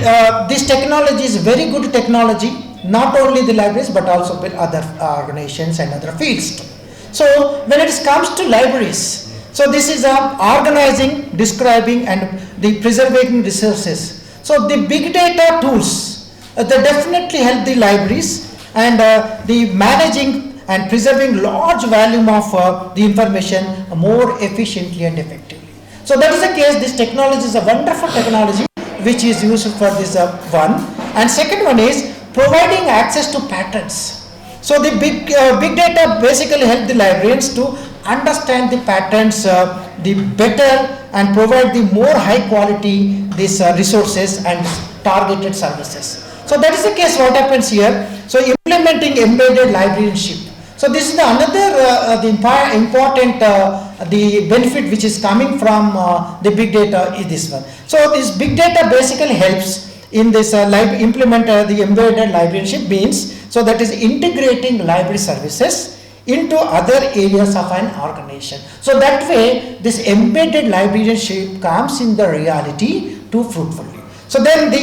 [SPEAKER 10] this technology is very good technology, not only the libraries but also with other organizations and other fields. So when it comes to libraries, so this is organizing, describing and the preserving resources. So the big data tools they definitely help the libraries and the managing and preserving large volume of the information more efficiently and effectively. So that is the case. This technology is a wonderful technology which is used for this one. And second one is providing access to patterns. So the big data basically help the librarians to understand the patterns the better and provide the more high quality these resources and targeted services. So that is the case what happens here. So implementing embedded librarianship. So this is the another the important the benefit which is coming from the big data is this one. So this big data basically helps in this implement the embedded librarianship means, so that is integrating library services into other areas of an organization. So that way this embedded librarianship comes in the reality to fruitfully. So then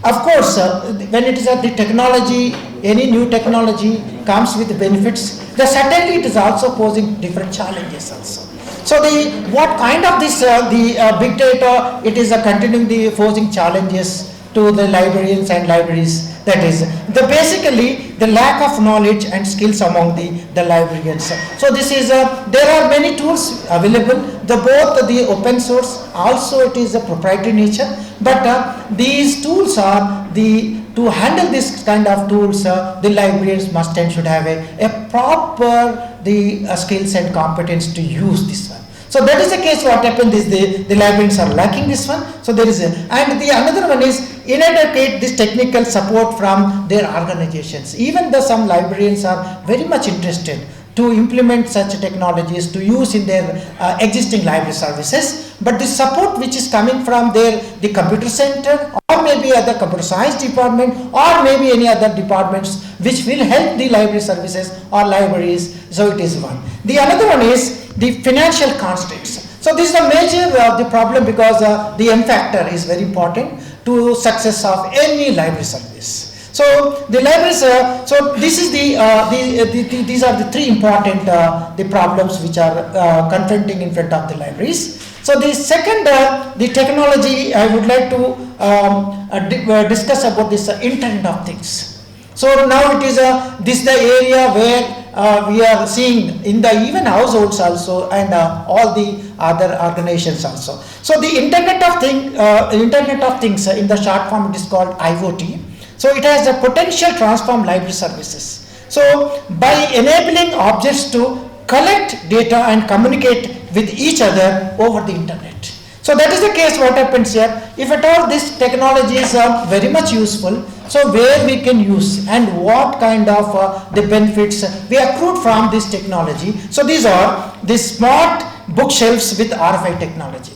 [SPEAKER 10] of course when it is the technology, any new technology comes with benefits, certainly it is also posing different challenges also. So what kind of this big data, it is continuing the posing challenges to the librarians and libraries, that is basically the lack of knowledge and skills among the librarians. So this is there are many tools available, both the open source, also it is a proprietary nature, but these tools are to handle this kind of tools the librarians must and should have a proper skills and competence to use this one. So that is the case. What happened is the librarians are lacking this one. So there is and the another one is inadequate this technical support from their organizations. Even though some librarians are very much interested to implement such technologies to use in their existing library services, but the support which is coming from the computer center or maybe other computer science department or maybe any other departments which will help the library services or libraries. So it is one. The another one is the financial constraints. So this is a major the problem, because the M factor is very important to success of any library service. So the libraries, so this is these are the three important the problems which are confronting in front of the libraries. So the second the technology I would like to discuss about this Internet of Things. So now it is this the area where we are seeing in the even households also and all the other organizations also. So the Internet of Things in the short form it is called IoT. So it has the potential transform library services. So by enabling objects to collect data and communicate with each other over the internet. So that is the case what happens here. If at all this technology is very much useful, so where we can use and what kind of the benefits we accrued from this technology. So these are the smart bookshelves with RFID technology.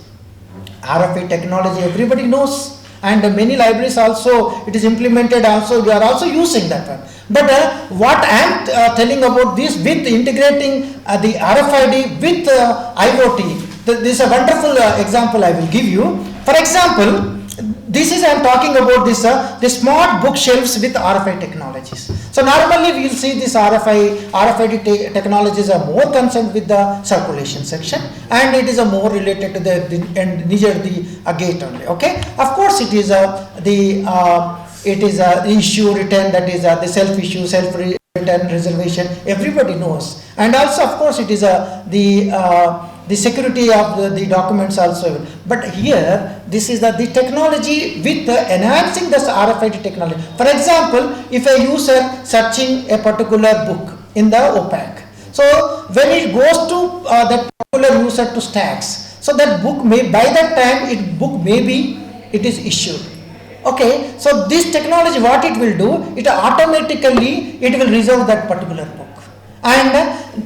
[SPEAKER 10] RFID technology everybody knows, and many libraries also it is implemented also, they are also using that one. But what I am telling about this, with integrating the RFID with IoT, this is a wonderful example I will give you. For example, this is I am talking about this the smart bookshelves with RFID technologies. So normally we will see this RFID technologies are more concerned with the circulation section, and it is a more related to the near the gate only. Okay, of course it is the issue written, that is the self issue, self written reservation, everybody knows, and also of course it is the security of the documents also. But here this is the technology with enhancing this RFID technology. For example, if a user searching a particular book in the OPAC, so when it goes to that particular user to stacks, so that book may, by that time it is issued. Okay, so this technology, what it will do, it automatically it will reserve that particular book. And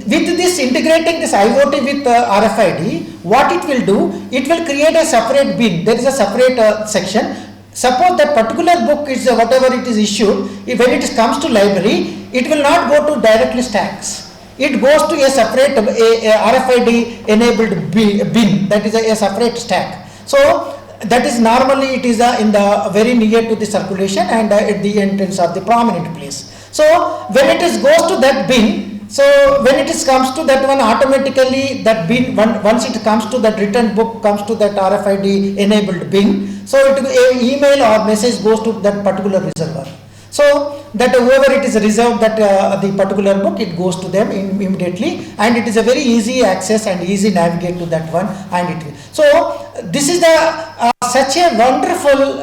[SPEAKER 10] with this integrating this IoT with RFID, what it will do, it will create a separate bin. There is a separate section. Suppose that particular book is whatever it is issued, when it comes to library, it will not go to directly stacks. It goes to a separate RFID enabled bin, that is a separate stack. So that is normally it is in the very near to the circulation and at the entrance of the prominent place. So when it is goes to that bin, so when it is comes to that one, automatically that bin, once it comes to that written book, comes to that RFID enabled bin, so it email or message goes to that particular reserver. So that whoever it is reserved that the particular book, it goes to them immediately, and it is a very easy access and easy navigate to that one, and it will. So this is the such a wonderful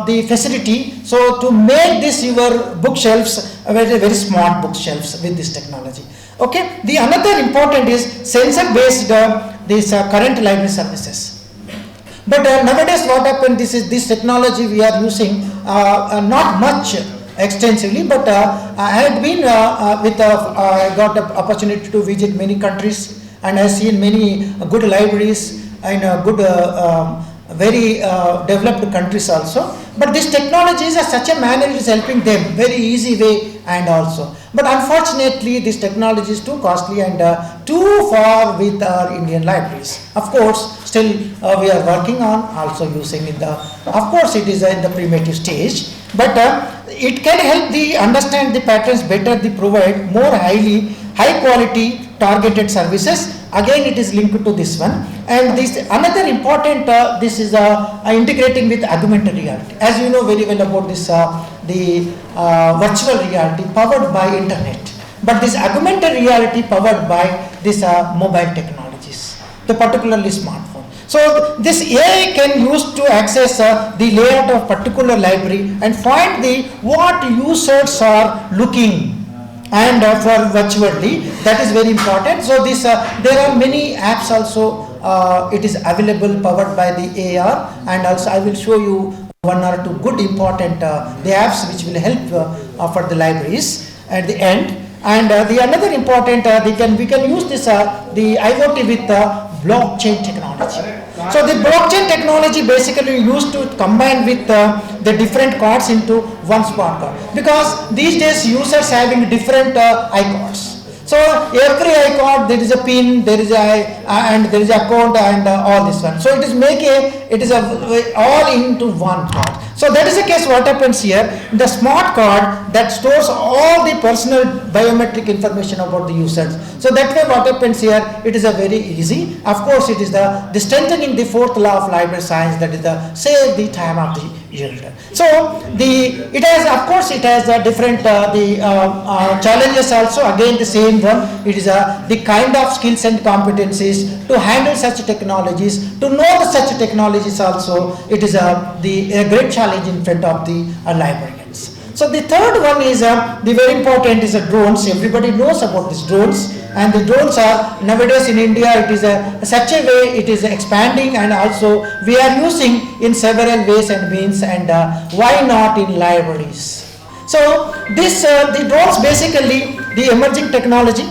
[SPEAKER 10] the facility. So to make this your bookshelves very smart bookshelves with this technology. Okay. The another important is sensor based this current library services. But nowadays what happened, this technology we are using not much extensively, but I had been I got the opportunity to visit many countries, and I have seen many good libraries in good very developed countries also. But this technology is such a manner, it is helping them very easy way and also. But unfortunately this technology is too costly and too far with our Indian libraries. Of course still we are working on also using in the, of course it is in the primitive stage, but it can help the understand the patterns better, the provide more high quality targeted services. Again it is linked to this one, and this another important this is integrating with augmented reality. As you know very well about this the virtual reality powered by internet, but this augmented reality powered by this mobile technologies, the particularly smartphone. So this AI can use to access the layout of particular library and find the what users are looking, and for virtually, that is very important. So this there are many apps also it is available powered by the AR, and also I will show you one or two good important the apps which will help for the libraries at the end. And the another important we can use this the IoT with blockchain technology. So the blockchain technology basically used to combine with the different cards into one smart card, because these days users having different iCards. So every iCard there is a pin, there is and there is a account and all this one. So it is all into one card. So that is the case. What happens here? The smart card that stores all the personal biometric information about the users. So that way what happens here? It is a very easy. Of course, it is the strengthening the fourth law of library science, that is the save the time of the user. So it has different challenges also. Again the same one. It is the kind of skills and competencies to handle such technologies, to know such technologies also. It is a great challenge in front of the librarians. So the third one is the very important is drones. Everybody knows about these drones, and the drones are nowadays in India. It is such a way it is expanding, and also we are using in several ways and means, and why not in libraries? So this the drones basically the emerging technology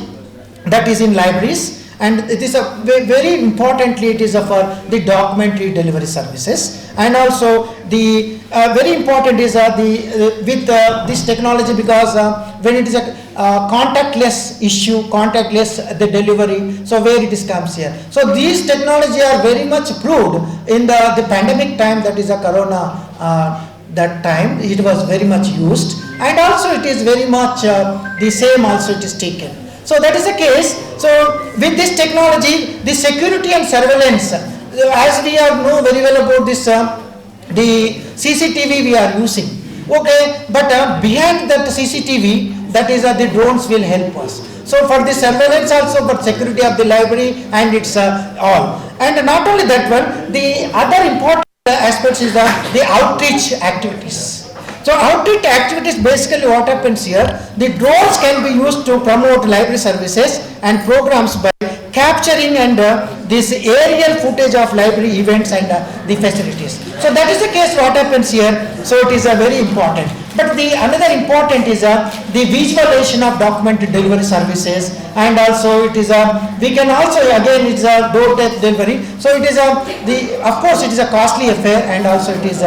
[SPEAKER 10] that is in libraries, and it is a very importantly it is for the documentary delivery services, and also the very important is with this technology, because when it is a contactless issue, contactless the delivery, so where it is comes here. So these technology are very much proved in the pandemic time, that is a corona that time it was very much used, and also it is very much the same also it is taken. So that is the case. So with this technology, the security and surveillance, as we are know very well about this, the CCTV we are using, okay, but behind that CCTV, that is the drones will help us. So for the surveillance also, for security of the library, and it's all. And not only that one, the other important aspects is the outreach activities. So outreach activities, basically what happens here, the drones can be used to promote library services and programs by capturing and this aerial footage of library events and the facilities. So that is the case what happens here. So it is very important. But the another important is the visualization of documented delivery services, and also it is we can also again it's a door-to-door delivery. So it is of course it is a costly affair, and also it is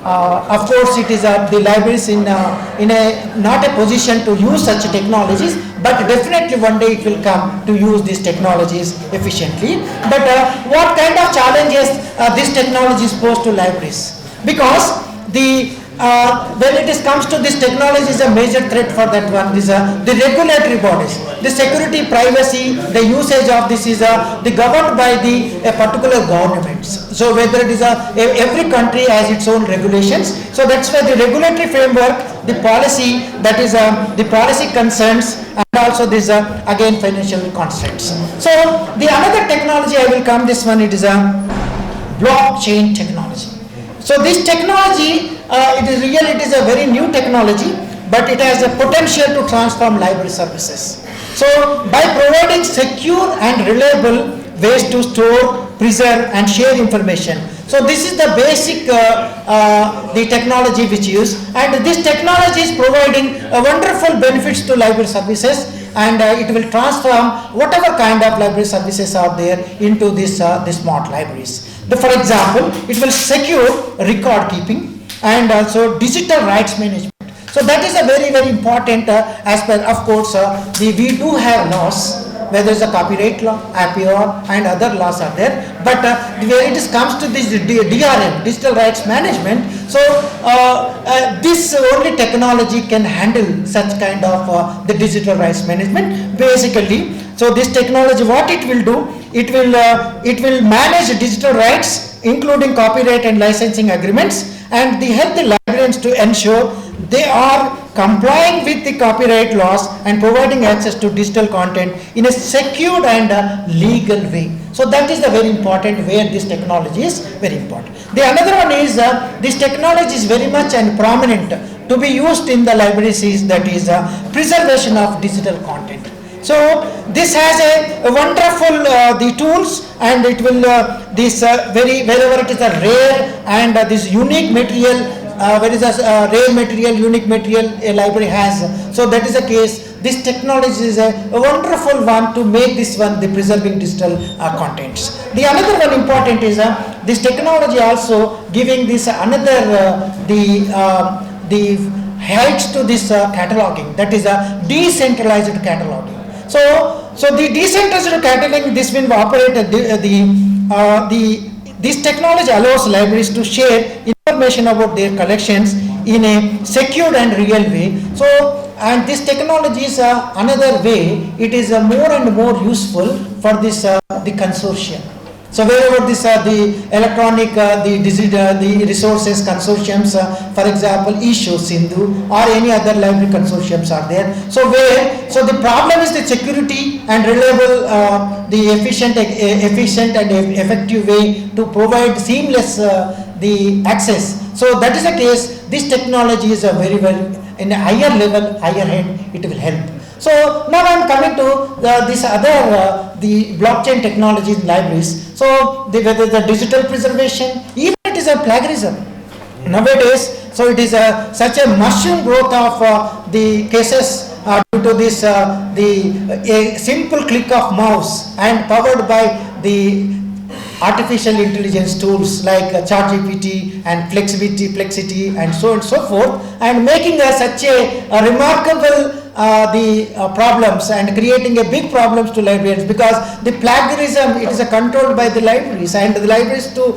[SPEAKER 10] of course it is the libraries in a not a position to use such technologies, but definitely one day it will come to use these technologies efficiently. But what kind of challenges this technology is posed to libraries? Because the when it comes to this technology is a major threat for that one. These are the regulatory bodies, the security, privacy, the usage of this is the governed by the particular governments. So whether it is every country has its own regulations. So that's why the regulatory framework, the policy, that is the policy concerns, and also this again financial constraints. So the another technology I will come this one, it is a blockchain technology. So this technology, it is a very new technology, but it has a potential to transform library services. So by providing secure and reliable ways to store, preserve and share information. So this is the basic the technology which is, and this technology is providing wonderful benefits to library services, and it will transform whatever kind of library services are there into this smart libraries. For example, it will secure record keeping and also digital rights management. So that is a very important aspect. Of course, we do have laws, whether it's a copyright law, APR and other laws are there, but when it comes to this DRM, digital rights management, so this only technology can handle such kind of the digital rights management basically. So this technology, what it will do, it will manage digital rights including copyright and licensing agreements, and they help the librarians to ensure they are complying with the copyright laws and providing access to digital content in a secured and legal way. So that is the very important where this technology is very important. The another one is this technology is very much and prominent to be used in the libraries, is that is preservation of digital content. So this has a wonderful the tools, and it will this very wherever it is a rare and this unique material, where is a rare material, unique material a library has. So that is the case. This technology is a wonderful one to make this one the preserving digital contents. The another one important is this technology also giving this another the heights to this cataloging, that is a decentralized cataloging. So the decentralized cataloging, this will operate this technology allows libraries to share information about their collections in a secured and real way. So, and this technology is another way, it is more and more useful for this the consortium. So wherever this the electronic the digital the resources consortiums, for example Isho, Sindhu or any other library consortiums are there. So the problem is the security and reliable the efficient and effective way to provide seamless the access. So that is the case. This technology is a very in a higher level, higher head, it will help. So now I am coming to this other the blockchain technology in libraries. So whether the digital preservation, even it is a plagiarism nowadays. So it is such a mushroom growth of the cases due to this a simple click of mouse and powered by the artificial intelligence tools like ChatGPT and Flexity and so forth, and making such a remarkable problems and creating a big problems to librarians, because the plagiarism, it is controlled by the libraries, and the libraries to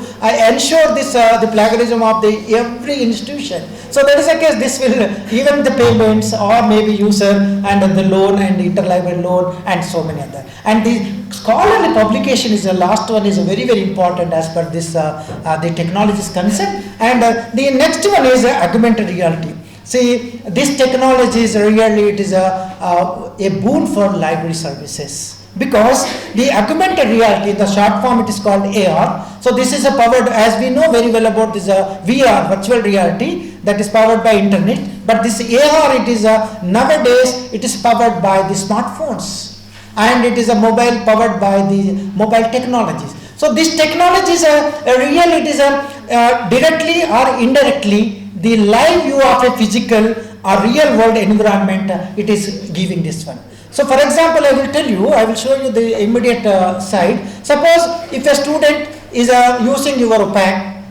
[SPEAKER 10] ensure this the plagiarism of the every institution. So that is the case. This will even the payments or maybe user and the loan and interlibrary loan and so many other. And the scholarly publication is the last one, is very important as per this the technology's concept. And the next one is augmented reality. See, this technology is really, it is a boon for library services, because the augmented reality, in the short form it is called AR. So this is a powered, as we know very well about this VR, virtual reality, that is powered by internet. But this AR, it is nowadays it is powered by the smartphones, and it is a mobile powered by the mobile technologies. So this technology is it is directly or indirectly the live view of a physical or real world environment, it is giving this one. So for example, I will show you the immediate side. Suppose if a student is using your pack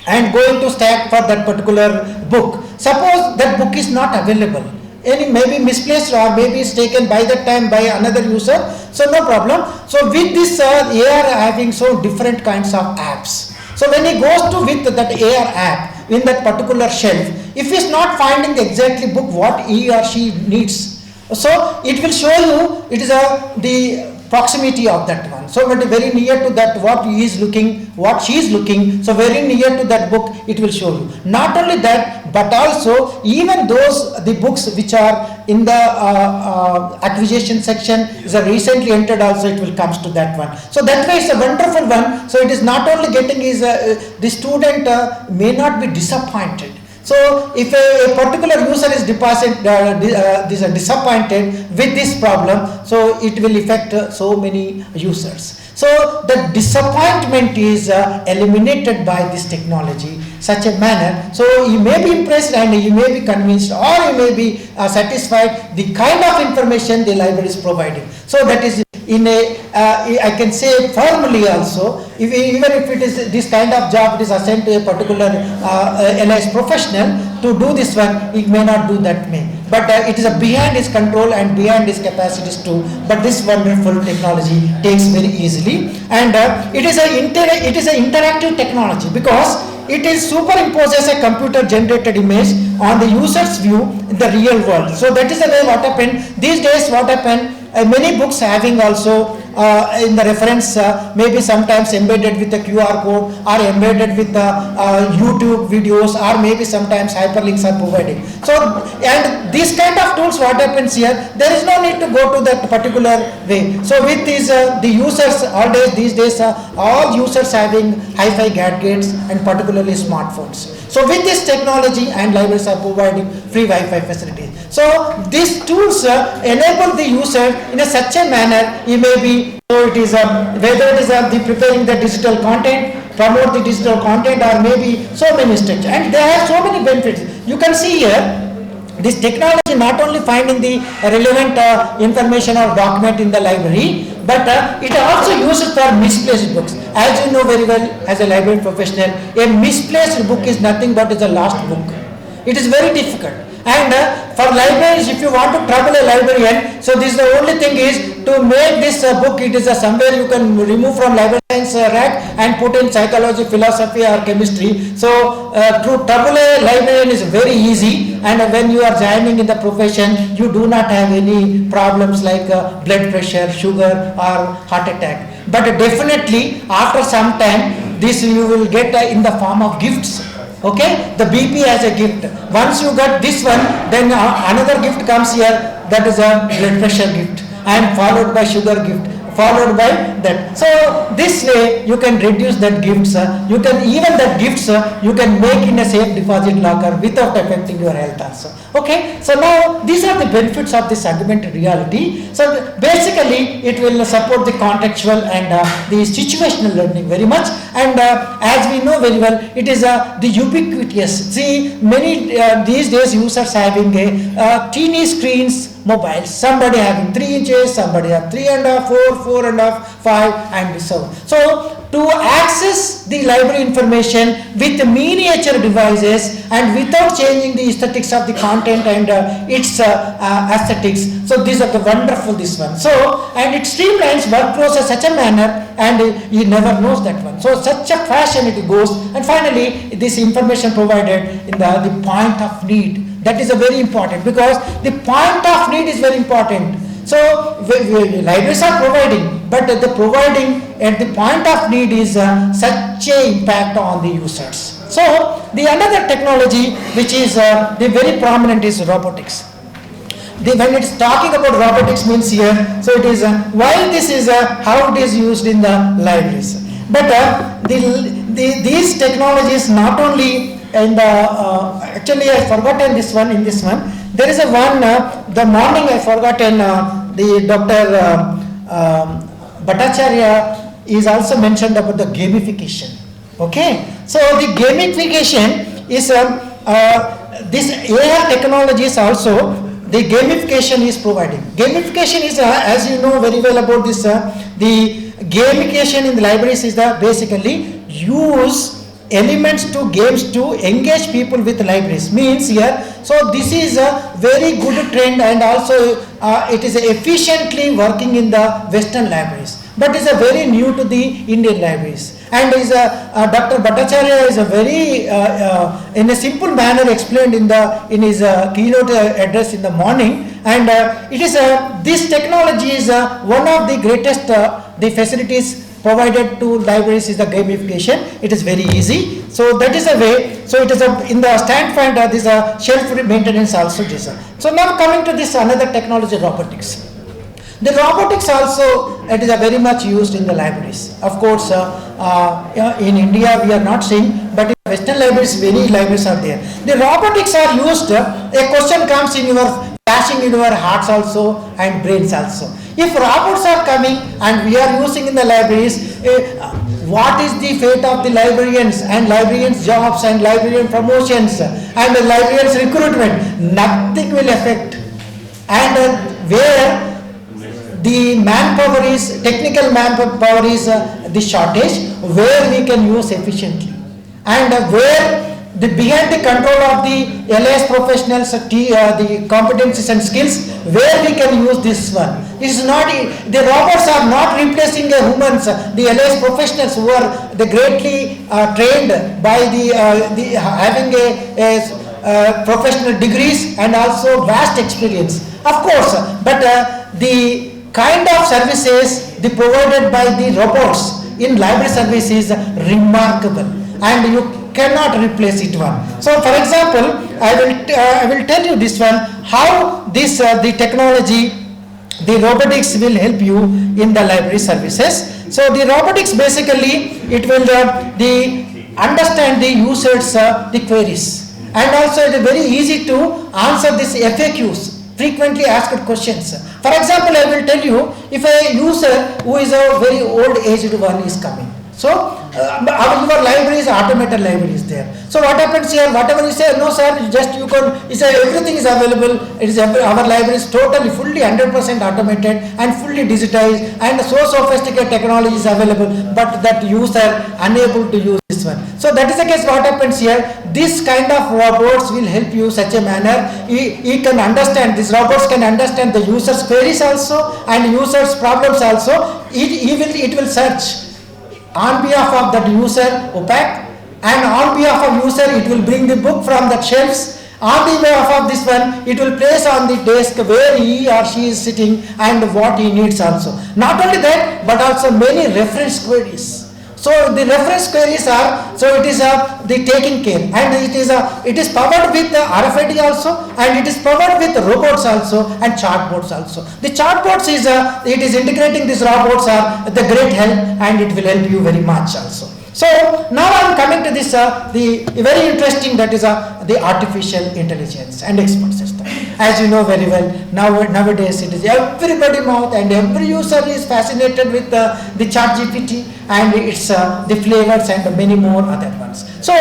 [SPEAKER 10] and going to stack for that particular book. Suppose that book is not available, any maybe misplaced or maybe is taken by that time by another user, so no problem. So with this AR having so different kinds of apps. So when he goes to with that AR app in that particular shelf, if he is not finding the exactly book what he or she needs, so it will show you, it is the proximity of that one. So when very near to that what he is looking, what she is looking, so very near to that book it will show you. Not only that, but also even those the books which are in the acquisition section is recently entered, also it will comes to that one. So that way it's a wonderful one. So it is not only getting is the student may not be disappointed. So if a particular user is disappointed with this problem, so it will affect so many users. So the disappointment is eliminated by this technology such a manner. So you may be impressed and you may be convinced, or you may be satisfied the kind of information the library is providing. So that is in a I can say formally also, even if it is this kind of job, it is assigned to a particular LIS professional to do this one, he may not do that may. But it is behind his control and behind his capacities too. But this wonderful technology takes very easily, and it is an interactive technology, because it is superimposes a computer generated image on the user's view in the real world. So that is the way what happened these days. What happened, many books having also in the reference maybe sometimes embedded with the QR code or embedded with the YouTube videos, or maybe sometimes hyperlinks are provided. So and these kind of tools, what happens here, there is no need to go to that particular way. So with these the users these days all users having hi-fi gadgets and particularly smartphones. So with this technology, and libraries are providing free Wi-Fi facilities. So these tools enable the user in a such a manner, he may be, so it is whether it is the preparing the digital content, promote the digital content, or maybe so many structures, and they have so many benefits. You can see here, this technology not only finding the relevant information or document in the library, but it also uses for misplaced books. As you know very well as a library professional, a misplaced book is nothing but is a lost book. It is very difficult. And for libraries, if you want to trouble a librarian, so this is the only thing is to make this book, it is somewhere you can remove from library science rack and put in psychology, philosophy or chemistry. So to trouble a librarian is very easy, and when you are joining in the profession, you do not have any problems like blood pressure, sugar or heart attack. But definitely after some time, this you will get in the form of gifts. Okay, the BP as a gift. Once you got this one, then another gift comes here, that is a blood pressure gift, and followed by sugar gift, followed by that. So this way you can reduce that gifts. You can even that gifts you can make in a safe deposit locker without affecting your health also. Okay, so now these are the benefits of this augmented reality. So basically it will support the contextual and the situational learning very much, and as we know very well, it is the ubiquitous. See, many these days users having teeny screens mobiles. Somebody having 3 inches, somebody have 3.5, 4, 4.5, 5, and so. So to access the library information with miniature devices and without changing the aesthetics of the content and its aesthetics. So these are the wonderful this one. So and it streamlines workflows in such a manner, and you never knows that one. So such a fashion it goes, and finally this information provided in the point of need. That is a very important, because the point of need is very important. So libraries are providing, but the providing at the point of need is such a impact on the users. So the another technology which is the very prominent is robotics. When it's talking about robotics means here, so it is while this is how it is used in the libraries, but these technologies not only in the actually I forgotten this one. In this one there is a one the morning I forgotten the Dr. Bhattacharya is also mentioned about the gamification. Okay, so the gamification is this AI technologies also. The gamification is providing. Gamification is, as you know very well about this, the gamification in the libraries is the basically use elements to games to engage people with libraries. Means here, so this is a very good trend, and also it is efficiently working in the Western libraries. But is a very new to the Indian libraries. And is Dr. Bhattacharya is a very in a simple manner explained in his keynote address in the morning, and it is this technology is one of the greatest the facilities provided to libraries is the gamification. It is very easy, so that is a way. So it is in the standpoint this shelf maintenance also this. So now coming to this another technology, robotics. The robotics also, it is very much used in the libraries. Of course, in India we are not seeing, but in Western libraries, many libraries are there. The robotics are used, a question comes in your, flashing in your hearts also and brains also. If robots are coming and we are using in the libraries, what is the fate of the librarians and librarians jobs and librarian promotions and the librarians recruitment? Nothing will affect. And where the manpower is, technical manpower is the shortage, where we can use efficiently, and where behind the control of the LIS professionals, the competencies and skills, where we can use this one. It is not, the robots are not replacing the humans, the LIS professionals who are the greatly trained by the having a professional degrees and also vast experience. Of course, but the kind of services provided by the robots in library service is remarkable, and you cannot replace it one. So for example, I will tell you this one, how this the technology, the robotics will help you in the library services. So the robotics basically, it will understand the users the queries, and also it is very easy to answer this FAQs, frequently asked questions. For example, I will tell you, if a user who is a very old aged one is coming, so your library is automated library is there. So what happens here, whatever you say, no sir, just you can, you say everything is available, it is our library is totally fully 100% automated and fully digitized, and so sophisticated technology is available, but that user unable to use this one. So that is the case. What happens here, this kind of robots will help you such a manner, he can understand, these robots can understand the user's queries also and user's problems also. It will search on behalf of that user opaque, and on behalf of user it will bring the book from the shelves. On the behalf of this one, it will place on the desk where he or she is sitting and what he needs also. Not only that, but also many reference queries. So the reference queries are, so it is the taking care, and it is powered with RFID also, and it is powered with robots also and chatbots also. The chatbots is it is integrating these robots are the great help, and it will help you very much also. So now I am coming to this the very interesting, that is the artificial intelligence and expert system. As you know very well, nowadays it is everybody mouth, and every user is fascinated with the ChatGPT and its the flavors and many more other ones. chartboards. So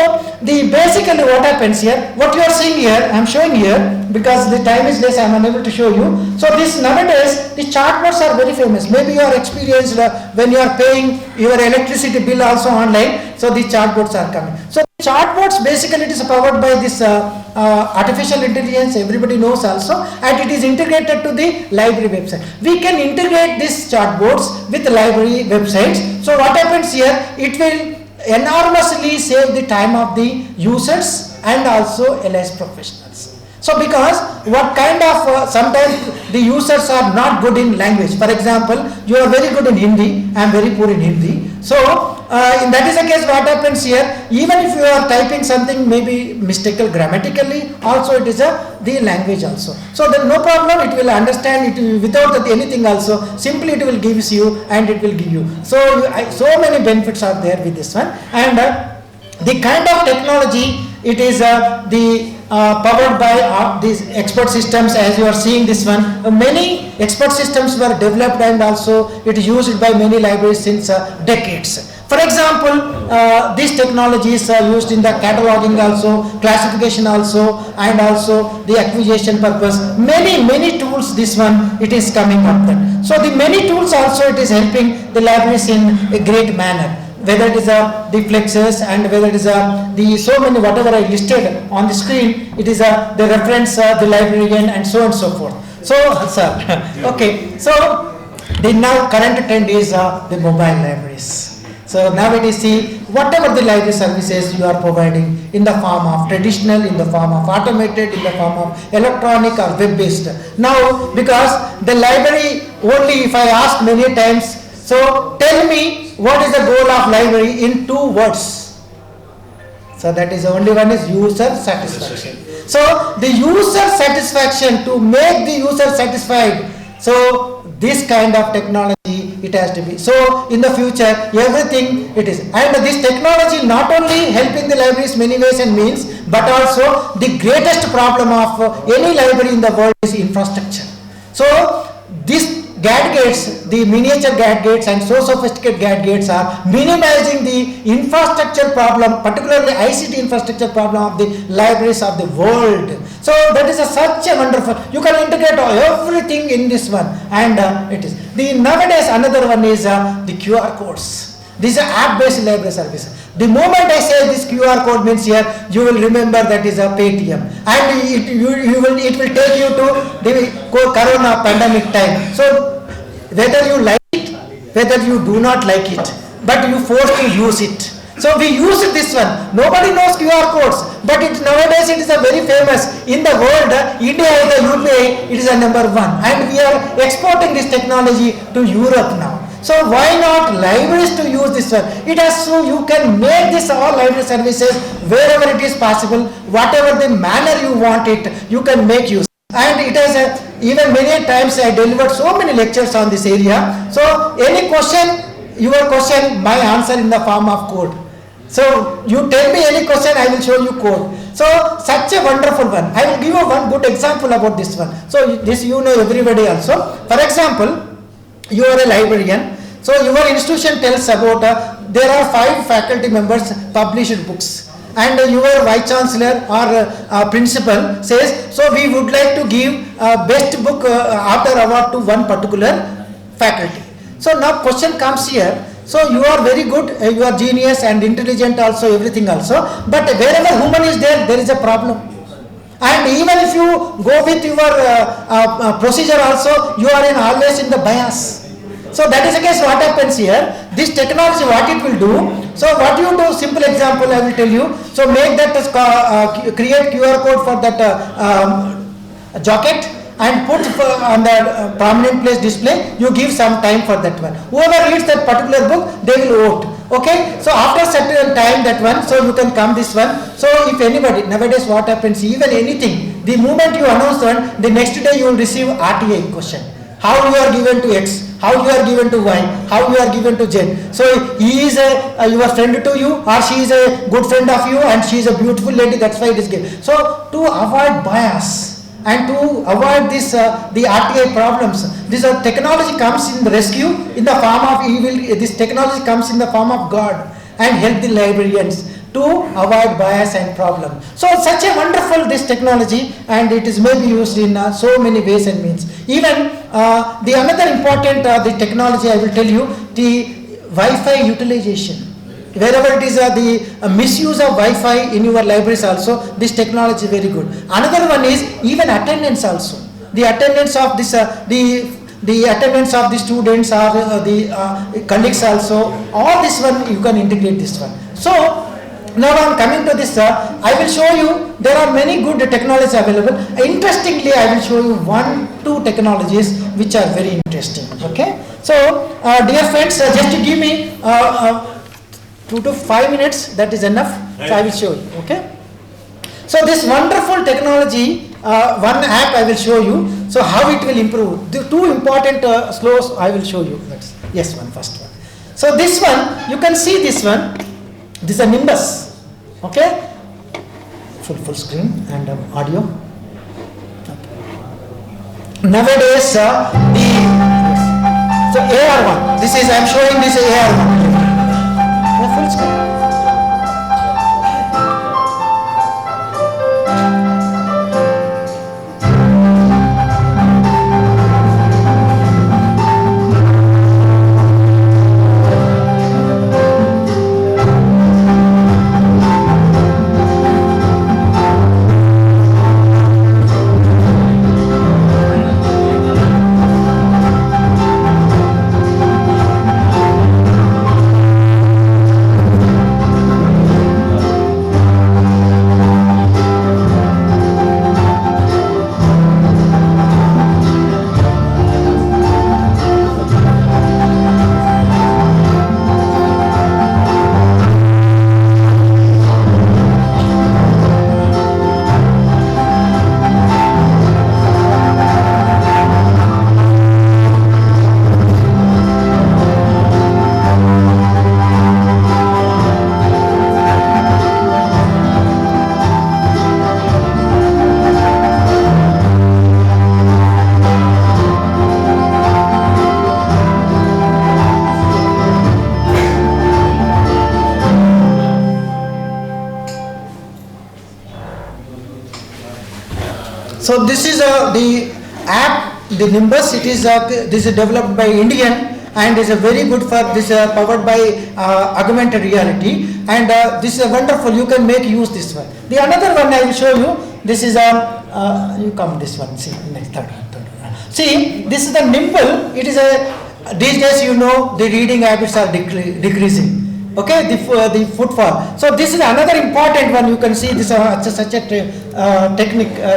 [SPEAKER 10] basically what happens here, what you are seeing here, I am showing here because the time is less, I am unable to show you. So this nowadays the chartboards are very famous. Maybe you are experienced when you are paying your electricity bill also online. So the chartboards are coming. So chartboards basically it is powered by this artificial intelligence, everybody knows also, and it is integrated to the library website. We can integrate these chartboards with library websites. So what happens here, it will enormously save the time of the users and also LIS professionals. So because what kind of sometimes the users are not good in language. For example, you are very good in Hindi, I am very poor in Hindi. So in that is the case, what happens here, even if you are typing something maybe mistaken grammatically, also it is the language also. So then no problem, it will understand it without anything also, simply it will give you and it will give you. So so many benefits are there with this one. And the kind of technology, it is powered by these expert systems, as you are seeing this one. Many expert systems were developed and also it is used by many libraries since decades. For example, these technologies are used in the cataloging also, classification also, and also the acquisition purpose. Many tools, this one, it is coming up then. So the many tools also it is helping the libraries in a great manner. Whether it is the flexes and whether it is the so many whatever I listed on the screen, it is the reference, the librarian, and so on and so forth. So sir, okay, so the now current trend is the mobile libraries. So nowadays see whatever the library services you are providing in the form of traditional, in the form of automated, in the form of electronic or web based. Now because the library only, if I ask many times, so tell me what is the goal of library in 2 words. So that is only one is user satisfaction. So the user satisfaction, to make the user satisfied, so this kind of technology it has to be. So in the future everything it is, and this technology not only helping the libraries many ways and means, but also the greatest problem of any library in the world is infrastructure. So this gadgets, the miniature gadgets and so sophisticated gadgets are minimizing the infrastructure problem, particularly ICT infrastructure problem of the libraries of the world. So that is such a wonderful, you can integrate everything in this one, and it is. The nowadays another one is the QR codes. This is an app-based library service. The moment I say this QR code means here, you will remember that is a Paytm, and it will take you to the Corona pandemic time. So whether you like it, whether you do not like it, but you forced to use it. So we use this one. Nobody knows QR codes, but nowadays it is a very famous in the world. India is the UPI, it is a number 1, and we are exporting this technology to Europe now. So why not libraries to use this one? It has, so you can make this all library services wherever it is possible, whatever the manner you want it, you can make use. And it has even many times I delivered so many lectures on this area. So any question, your question, my answer in the form of code. So you tell me any question, I will show you code. So such a wonderful one. I will give you one good example about this one. So this you know everybody also. For example, you are a librarian. So your institution tells about there are 5 faculty members published books, and your vice chancellor or principal says, so we would like to give best book after award to one particular faculty. So now question comes here. So you are very good, you are genius and intelligent also, everything also, but wherever human is there, there is a problem. And even if you go with your procedure also, you are always in the bias. So that is the case. What happens here, this technology, what it will do, so what you do, simple example I will tell you. So make that create QR code for that jacket and put on the prominent place display, you give some time for that one. Whoever reads that particular book, they will vote. Okay, so after certain time that one, so you can come this one. So if anybody, nowadays what happens, even anything, the moment you announce one, the next day you will receive RTA question. How you are given to X, how you are given to Y, how you are given to Z. So he is your friend to you, or she is a good friend of you, and she is a beautiful lady, that's why it is given. So to avoid bias and to avoid this the RTA problems, this technology comes in the rescue in the form of evil. This technology comes in the form of God and help the librarians to avoid bias and problem. So such a wonderful this technology, and it is maybe used in so many ways and means. Even the another important the technology I will tell you, the Wi-Fi utilization. Wherever it is the misuse of Wi-Fi in your libraries also, this technology is very good. Another one is even attendance also. The attendance of this the attendance of the students or the colleagues also, all this one you can integrate this one. So now I am coming to this, I will show you there are many good technologies available. Interestingly, I will show you 1-2 technologies which are very interesting. Okay. So dear friends, just to give me 2 to 5 minutes, that is enough. So I will show you. Okay. So this wonderful technology, one app I will show you. So how it will improve. The 2 important slows I will show you. Yes, first one. So this one, you can see this one. This is a Nimbus. Okay. Full screen and audio. Okay. Nowadays, so AR1. This is I am showing this AR1. Full screen. So this is the app, the Nimbus. It is this is developed by Indian and is very good for this powered by augmented reality, and this is wonderful. You can make use this one. The another one I will show you. This is you come this one. See next third. See, this is the Nimble. It is these days you know the reading habits are decreasing. Okay, the footfall. So this is another important one. You can see this such a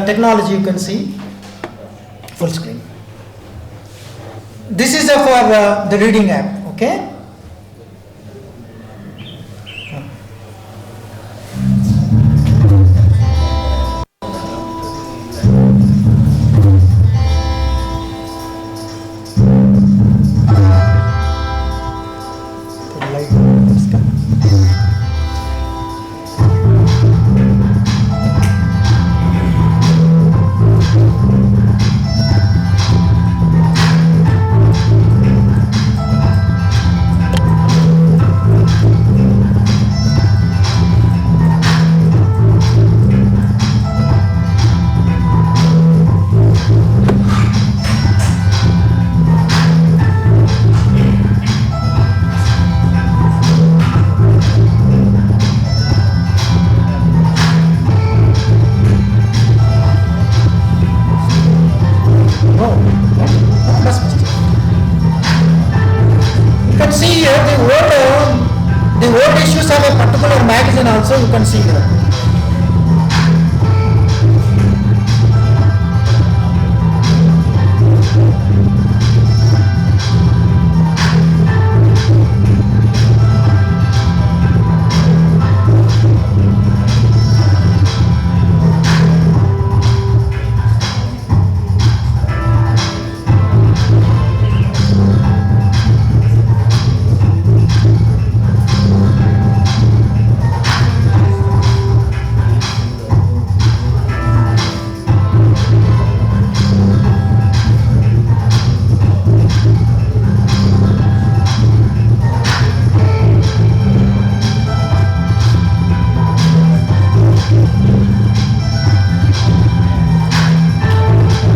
[SPEAKER 10] technology. You can see full screen. This is for the reading app. Okay. Also you can see here.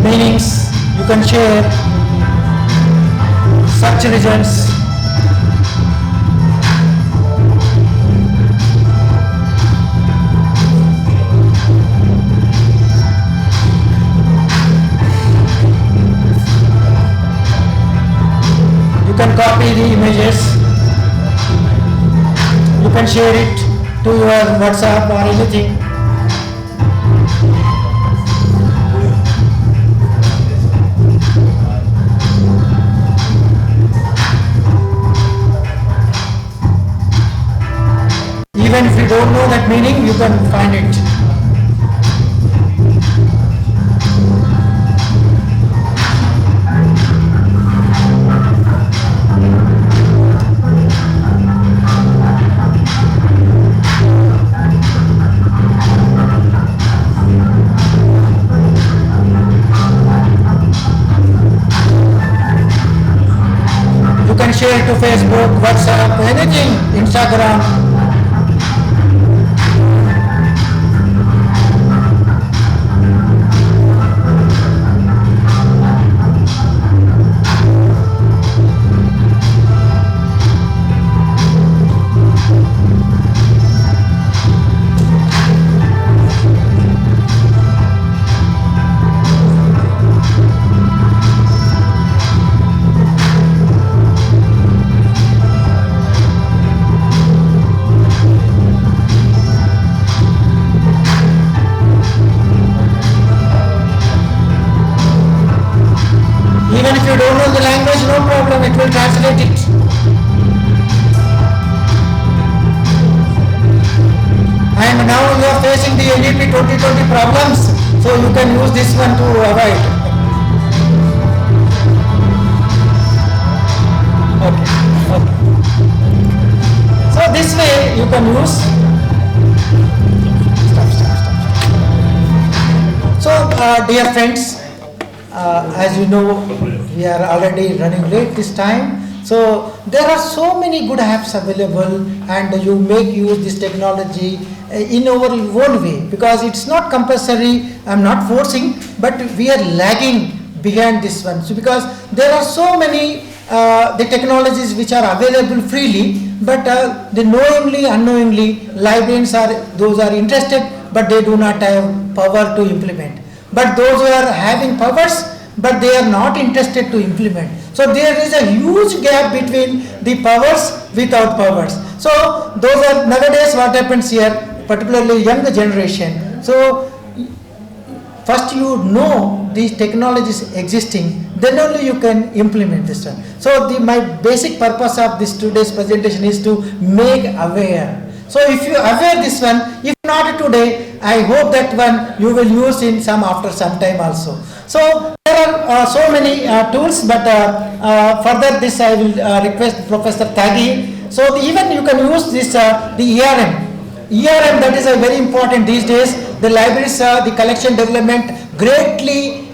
[SPEAKER 10] meanings, you can share search results. You can copy the images. You can share it to your WhatsApp or anything. Even if you don't know that meaning, you can find it. You can share it to Facebook, WhatsApp, anything, Instagram. Even if you don't know the language, no problem, it will translate it. And now you are facing the NEP 2020 problems, so you can use this one to avoid. Okay. So this way you can use. So dear friends, as you know, we are already running late this time. So there are so many good apps available, and you make use this technology in our own way, because it's not compulsory. I'm not forcing, but we are lagging behind this one. So because there are so many the technologies which are available freely, but the knowingly, unknowingly, librarians those are interested, but they do not have power to implement. But those who are having powers, but they are not interested to implement. So there is a huge gap between the powers without powers. So those are nowadays what happens here, particularly younger generation. So first you know these technologies existing, then only you can implement this one. So my basic purpose of this today's presentation is to make aware. So if you aware this one, if not today, I hope that one you will use in after some time also. So there are so many tools, but further this I will request Professor Tagi. So even you can use this the ERM. ERM, that is a very important these days. The libraries, the collection development greatly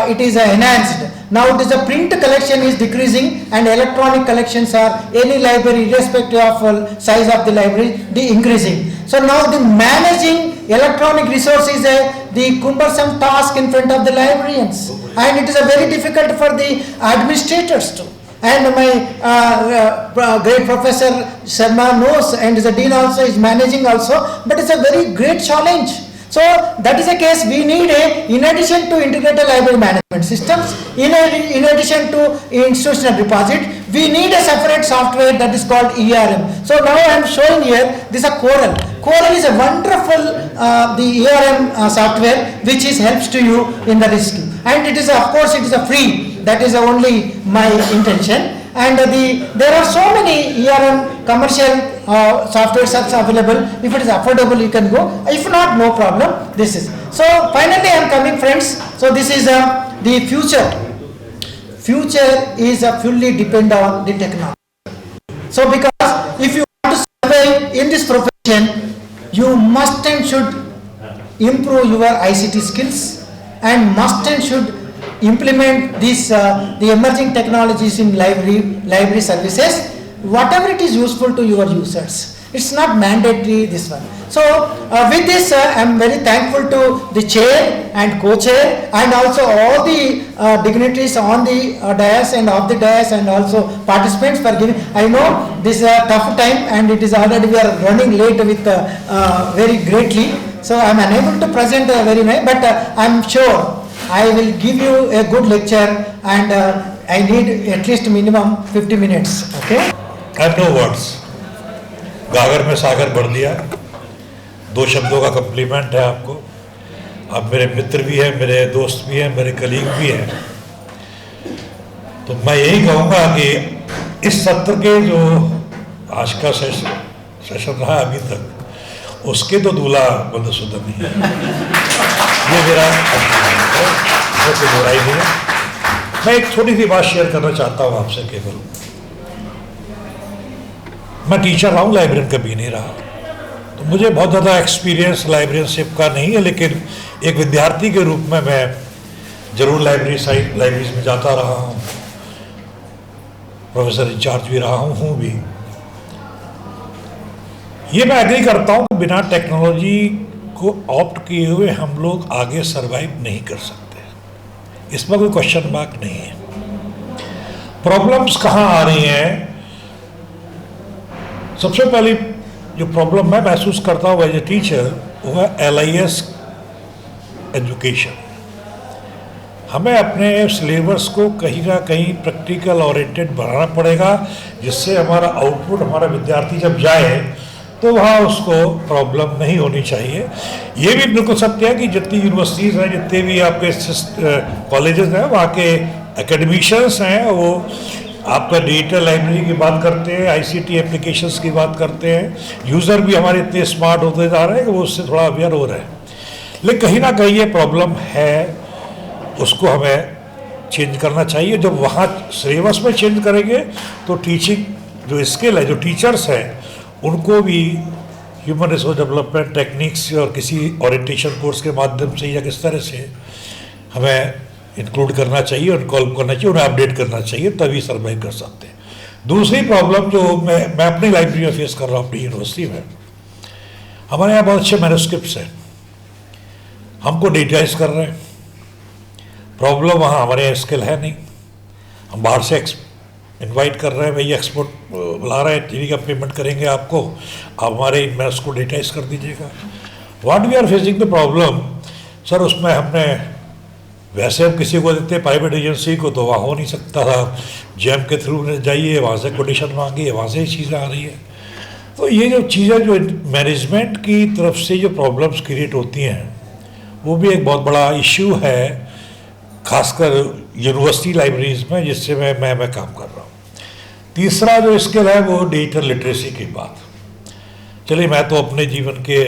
[SPEAKER 10] it is enhanced. Now it is a print collection is decreasing, and electronic collections are any library irrespective of size of the library increasing. So now the managing electronic resources is the cumbersome task in front of the librarians, and it is a very difficult for the administrators too. And my great Professor Sharma knows, and the Dean also is managing also, but it's a very great challenge. So that is the case. We need in addition to integrated library management systems, in addition to institutional deposit, we need a separate software that is called ERM. So now I am showing here this is a Coral. Coral is a wonderful the ERM software which helps to you in the risk, and it is of course it is a free. That is only my intention. And there are so many ERM commercial softwares available. If it is affordable, you can go. If not, no problem. This is. So finally, I am coming, friends. So this is the future. Future is fully depend on the technology. So because if you want to survive in this profession, you must and should improve your ICT skills, and must and should implement this the emerging technologies in library services, whatever it is useful to your users. It's not mandatory this one. So with this, I am very thankful to the chair and co-chair and also all the dignitaries on the dais and off the dais and also participants for giving. I know this is a tough time and it is already we are running late with very greatly. So I am unable to present very much, but I am sure I will give you a good lecture and I need at least minimum 50 minutes. Okay?
[SPEAKER 11] I have no words. गागर में सागर भर दिया, 2 शब्दों का complement है आपको। आप मेरे मित्र भी हैं, मेरे दोस्त भी हैं, मेरे कलीग भी हैं। तो मैं यही कहूँगा कि इस सत्र के जो आज का सेशन रहा अभी तक, उसके तो दूल्हा बंदशुदा नहीं है। ये मेरा कोई बुराई नहीं है। मैं एक छोटी सी बात शेयर करना चाहता हूँ आपसे केवल। मैं टीचर रहा हूँ, लाइब्रेरियन कभी नहीं रहा, तो मुझे बहुत ज़्यादा एक्सपीरियंस लाइब्रेरियनशिप का नहीं है, लेकिन एक विद्यार्थी के रूप में मैं ज़रूर लाइब्रेरीज में जाता रहा हूँ, प्रोफेसर इंचार्ज भी रहा हूँ भी। ये मैं एग्री करता हूँ कि बिना टेक्नोलॉजी को ऑप्ट किए हुए हम लोग आगे सरवाइव नहीं कर सकते, इसमें कोई क्वेश्चन मार्क नहीं है। प्रॉब्लम्स कहाँ आ रही हैं? सबसे पहली जो प्रॉब्लम मैं महसूस करता हूँ एज ए टीचर, वो है LIS एजुकेशन। हमें अपने सिलेबस को कहीं ना कहीं प्रैक्टिकल ओरिएंटेड बनाना पड़ेगा, जिससे हमारा आउटपुट, हमारा विद्यार्थी जब जाए तो वहाँ उसको प्रॉब्लम नहीं होनी चाहिए। ये भी बिल्कुल सत्य है कि जितनी यूनिवर्सिटीज़ हैं, जितने भी आपके कॉलेजेस हैं, वहाँ के एकेडमिशियंस हैं, वो आपका डिजिटल लाइब्रेरी की बात करते हैं, ICT एप्लीकेशंस की बात करते हैं। यूज़र भी हमारे इतने स्मार्ट होते जा रहे हैं कि वो उससे थोड़ा अवेयर हो रहे हैं, लेकिन कहीं ना कहीं ये प्रॉब्लम है, उसको हमें चेंज करना चाहिए। जब वहाँ सिलेबस में चेंज करेंगे तो टीचिंग जो स्किल है, जो टीचर्स हैं, उनको भी ह्यूमन रिसोर्स डेवलपमेंट टेक्निक्स और किसी ओरिएंटेशन कोर्स के माध्यम से या किस तरह से हमें इंक्लूड करना चाहिए, उनको करना चाहिए, उन्हें अपडेट करना चाहिए, तभी सर्वाइव कर सकते हैं। दूसरी प्रॉब्लम जो मैं अपनी लाइब्रेरी में फेस कर रहा हूँ अपनी यूनिवर्सिटी में, हमारे यहाँ बहुत अच्छे मैन्युस्क्रिप्ट्स हैं, हमको डिजिटाइज कर रहे हैं। प्रॉब्लम वहाँ हमारे यहाँ स्किल है नहीं, हम बाहर से इनवाइट कर रहे हैं, भैया एक्सपोर्ट बुला रहे हैं, टीवी का पेमेंट करेंगे आपको, आप हमारे मैथ्स को डिजिटाइज कर दीजिएगा। What we are facing the problem sir, उसमें हमने वैसे हम किसी को देते प्राइवेट एजेंसी को, तो वहाँ हो नहीं सकता था। जैम के थ्रू जाइए, वहाँ से कोटेशन मांगिए, वहाँ से ही चीज़ें आ रही है। तो ये जो चीज़ें जो मैनेजमेंट की तरफ से जो प्रॉब्लम्स क्रिएट होती हैं, वो भी एक बहुत बड़ा इश्यू है, खासकर यूनिवर्सिटी लाइब्रेरीज में, जिससे मैं काम कर रहा हूँ। तीसरा जो स्किल है वो डिजिटल लिटरेसी की बात। चलिए, मैं तो अपने जीवन के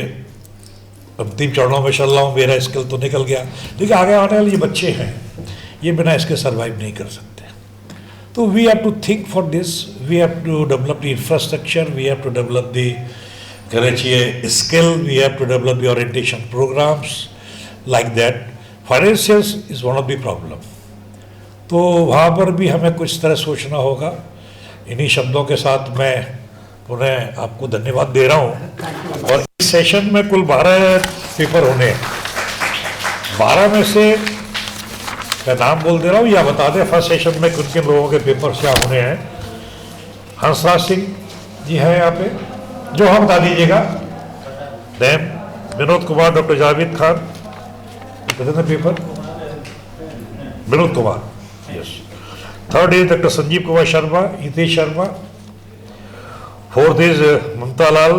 [SPEAKER 11] अंतिम चरणों में चल रहा हूँ, मेरा स्किल तो निकल गया, लेकिन आगे आने वाले ये बच्चे हैं, ये बिना इसके सर्वाइव नहीं कर सकते। तो we have to think for this, we have to develop the infrastructure, we have to develop the कहना चाहिए skill, we have to develop the orientation programs like that. Financials is one of the problem, तो वहाँ पर भी हमें कुछ तरह सोचना होगा। इन्हीं शब्दों के साथ मैं पुनः आपको धन्यवाद दे रहा हूँ। और इस सेशन में कुल 12 पेपर होने हैं। 12 में से मैं नाम बोल दे रहा हूँ या बता दें फर्स्ट सेशन में किन किन लोगों के पेपर क्या होने हैं। हंसराज सिंह जी हैं यहाँ पे, जो हम बता दीजिएगा। Then Vinod Kumar, doctor Javed Khan, paper Vinod Kumar, yes. Third is doctor Sanjeev Kumar Sharma, Hitesh Sharma. Fourth is Mamta Lal,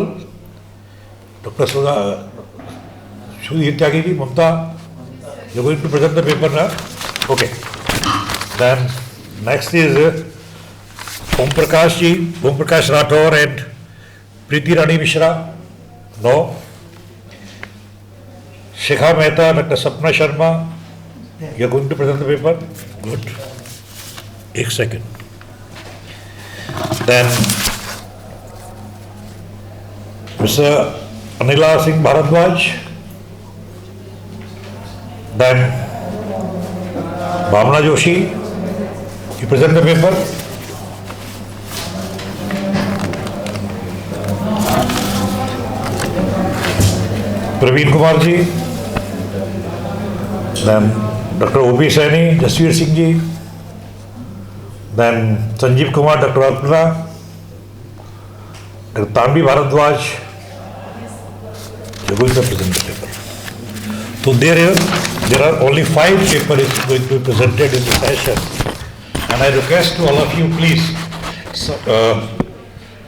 [SPEAKER 11] doctor Sudhir Tyagi ji, Mamta, you're going to present the paper now? Okay. Then next is Om Prakash ji, Om Prakash Rathore and Preeti Rani Mishra. No. Shikha Mehta, Dr. Sapna Sharma, you're going to present the paper? Good. एक second. Then Mr. Anila Singh Bharadwaj. Then Bhavna Joshi, you present the paper. Praveen Kumar ji, then Dr. O.P. Saini, Jasveer Singh ji, then Sanjeev Kumar, Dr. Alpana, Dr. Tambi Bharadwaj. You're going to present the paper. So there are only 5 papers going to be presented in the session, and I request to all of you, please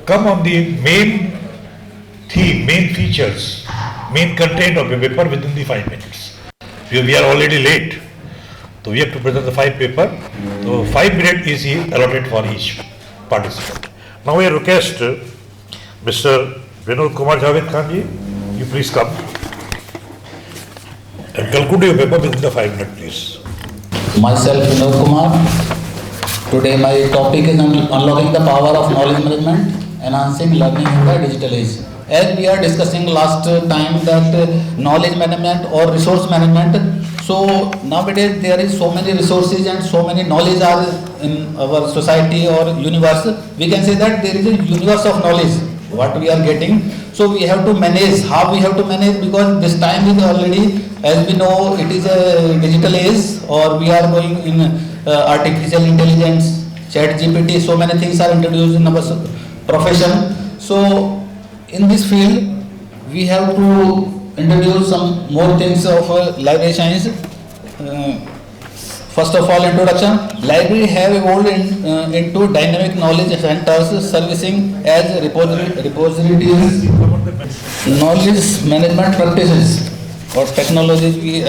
[SPEAKER 11] come on the main theme, main features, main content of the paper within the 5 minutes. We are already late, so we have to present the 5 paper. So 5 minutes is allotted for each participant. Now I request Mr. Vinod Kumar Javed Khan ji, you please come and conclude your paper within the 5 minutes, please.
[SPEAKER 12] Myself, Vinod Kumar. Today my topic is unlocking the power of knowledge management, enhancing learning in the digital age. As we are discussing last time that knowledge management or resource management, so nowadays there is so many resources and so many knowledge are in our society or universe. We can say that there is a universe of knowledge what we are getting. So we have to manage. How we have to manage? Because this time is already, as we know, it is a digital age, or we are going in artificial intelligence, chat GPT, so many things are introduced in our profession. So in this field, we have to introduce some more things of library science. First of all, introduction. Library have evolved into dynamic knowledge centers servicing as repositories, knowledge management practices or technologies we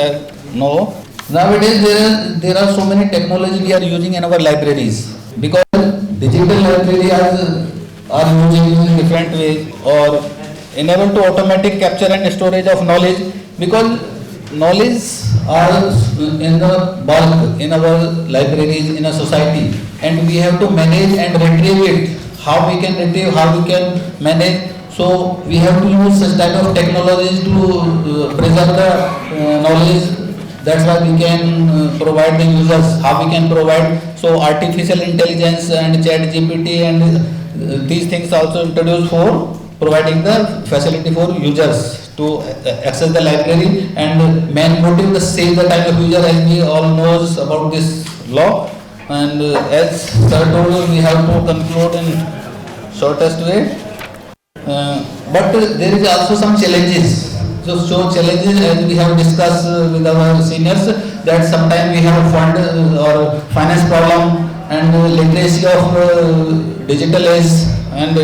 [SPEAKER 12] know. Nowadays there are so many technologies we are using in our libraries, because digital libraries are using in different ways, or enable to automatic capture and storage of knowledge, because knowledge are in the bulk in our libraries in a society, and we have to manage and retrieve it. How we can retrieve, how we can manage. So we have to use such type of technologies to preserve the knowledge. That's why we can provide the users, how we can provide. So artificial intelligence and chat GPT and these things also introduced for providing the facility for users to access the library, and main motive to save the time of user, as we all knows about this law. And as sir told, we have to conclude in shortest way. But there is also some challenges. So challenges, as we have discussed with our seniors, that sometimes we have fund or finance problem, and literacy of digital age, and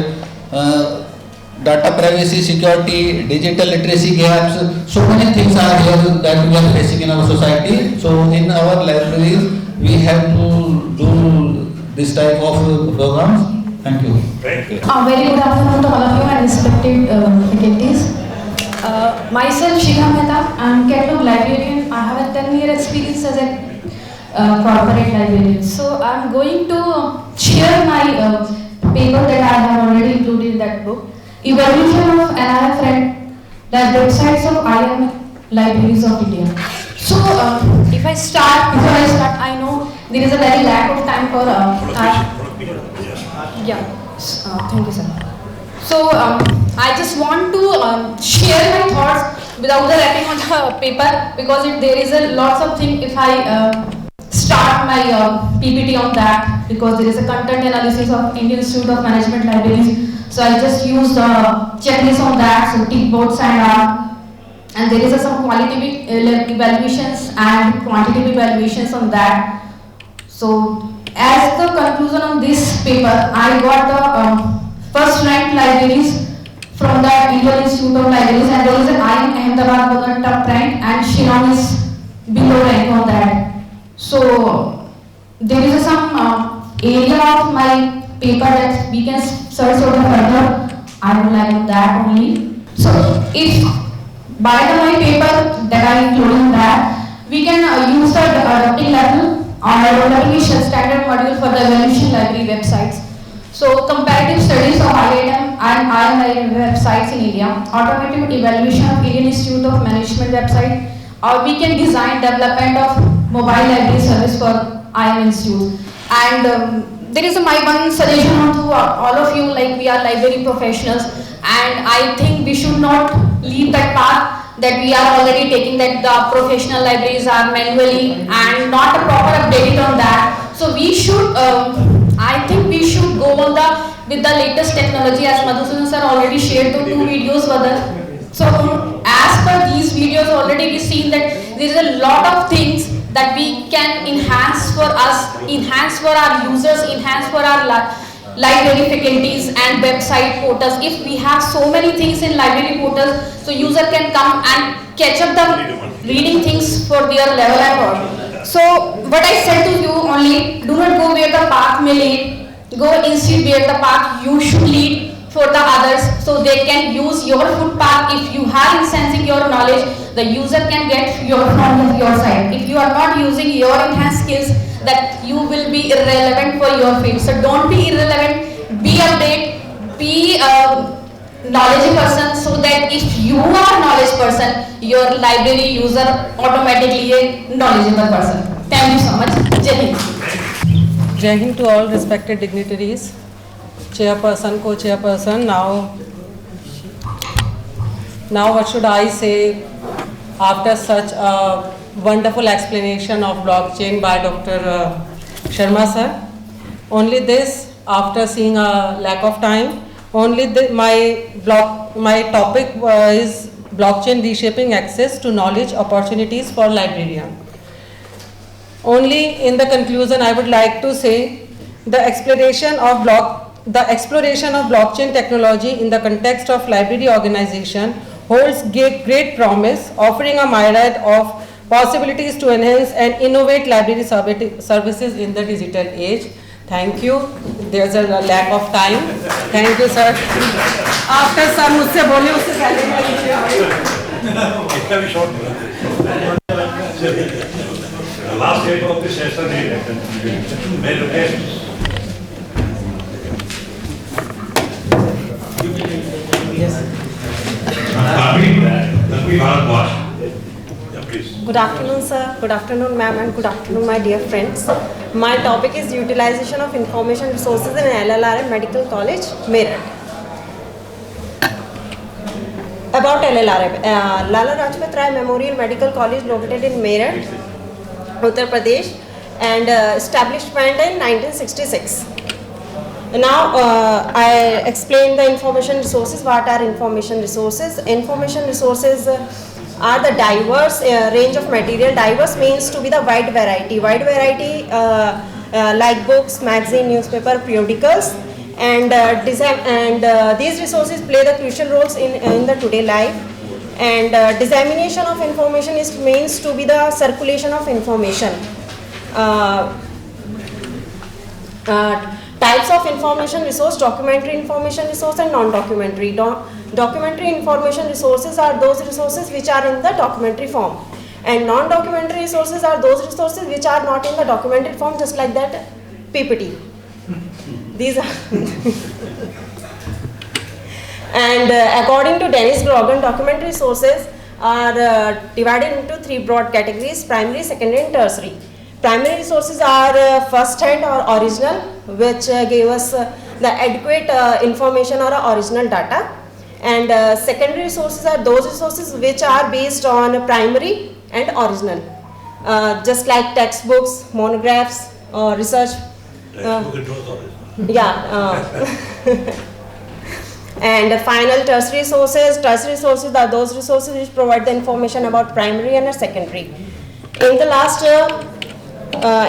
[SPEAKER 12] data privacy, security, digital literacy gaps. So many things are here that we are facing in our society. So in our libraries, we have to do this type of programs. Thank you.
[SPEAKER 13] Very good afternoon to all of you and respected faculties. Myself, Shikha Mehta, I am catalog librarian. I have a 10-year experience as a corporate librarian. So I am going to share my paper that I have already included in that book. Evaluation of NIF and the websites of IM libraries of India. So before I start, I know there is a very lack of time for thank you, sir. So I just want to share my thoughts without the wrapping on the paper, because there is a lots of things if I start my PPT on that, because there is a content analysis of Indian Institute of Management Libraries. So I just use the checklist on that, so tick both and there is some qualitative evaluations and quantitative evaluations on that. So as the conclusion on this paper, I got the first ranked libraries from the Indian Institute of Libraries, and there is an IIM Ahmedabad was the top rank, and Shillong is below rank on that. So there is some area of my paper that we can search over further. I would like on that only. So if by my paper that I include in that, we can use the adapting level or developing a standard module for the evaluation library websites. So comparative studies of IIM and IIM websites in India, automated evaluation of Indian Institute of Management website, or we can design development of mobile library service for IIM Institute. And there is my one suggestion to all of you, like we are library professionals, and I think we should not leave that path that we are already taking, that the professional libraries are manually and not a proper update on that. So we should, I think we should go on with the latest technology, as Madhusudan sir already shared the 2 videos with us. So as per these videos already we seen that there is a lot of things that we can enhance for us, enhance for our users, enhance for our library faculties and website portals. If we have so many things in library portals, so user can come and catch up the reading things for their level and all. So what I said to you only, do not go where the path may lead, go instead where the path you should lead for the others, so they can use your footpath. If you are enhancing your knowledge, the user can get your from your side. If you are not using your enhanced skills, that you will be irrelevant for your field. So don't be irrelevant, be update, be knowledge person, so that if you are knowledge person, your library user automatically a knowledgeable person. Thank you so much. Jai Hind.
[SPEAKER 14] Jai Hind to all respected dignitaries, chairperson, co-chairperson. Now what should I say after such a wonderful explanation of blockchain by Dr. Sharma sir? Only this, after seeing a lack of time, only my topic is blockchain reshaping access to knowledge opportunities for librarian. Only in the conclusion I would like to say the exploration of blockchain technology in the context of library organization holds great promise, offering a myriad of possibilities to enhance and innovate library services in the digital age. Thank you. There's a lack of time. Thank you, sir. After sir मुझसे बोले उससे पहले
[SPEAKER 11] इतना भी short The last paper of this session is may request.
[SPEAKER 14] Good afternoon, sir. Good afternoon, ma'am, and good afternoon, my dear friends. My topic is utilization of information resources in LLRM Medical College, Meerut. About LLRM, Lala Rajpat Rai Memorial Medical College located in Meerut, Uttar Pradesh, and establishment in 1966. Now I explain the information resources. What are information resources? Information resources are the diverse range of material. Diverse means to be the wide variety. Wide variety like books, magazine, newspaper, periodicals, and these resources play the crucial roles in the today life. And dissemination of information means to be the circulation of information. Types of information resource: documentary information resource and non-documentary. Documentary information resources are those resources which are in the documentary form, and non-documentary resources are those resources which are not in the documented form, just like that PPT. These are and according to Dennis Grogan, documentary resources are divided into 3 broad categories: primary, secondary, and tertiary. Primary resources are first-hand or original, which give us the adequate information or original data. And secondary resources are those resources which are based on primary and original, just like textbooks, monographs, research. And final tertiary sources. Tertiary sources are those resources which provide the information about primary and secondary. In the last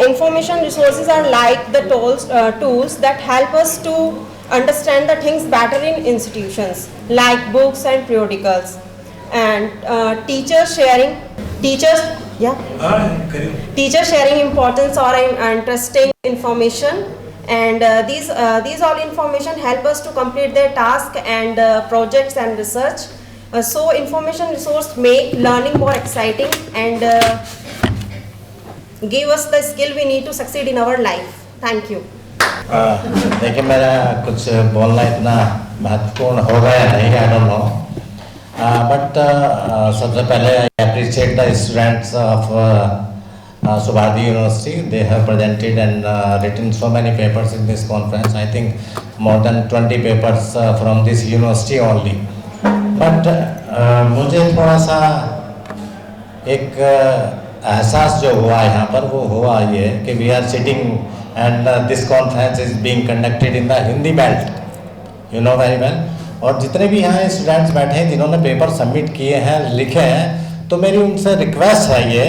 [SPEAKER 14] information resources are like the tools that help us to understand the things better in institutions, like books and periodicals. And teachers sharing importance or interesting information, and these all information help us to complete their task and projects and research. So information resource make learning more exciting and give us the skill we need to succeed in our life. Thank you.
[SPEAKER 15] देखिए मेरा कुछ बोलना इतना महत्वपूर्ण होगा या नहीं, I don't know. But सबसे पहले I appreciate the students of Subharti University. They have presented and written so many papers in this conference. I think more than 20 papers from this university only. But मुझे थोड़ा सा एक एहसास जो हुआ यहाँ पर वो हुआ ये कि we are sitting and this conference is being conducted in the Hindi belt, you know very well. और जितने भी यहाँ स्टूडेंट्स बैठे हैं जिन्होंने पेपर सबमिट किए हैं, लिखे हैं, तो मेरी उनसे रिक्वेस्ट है ये,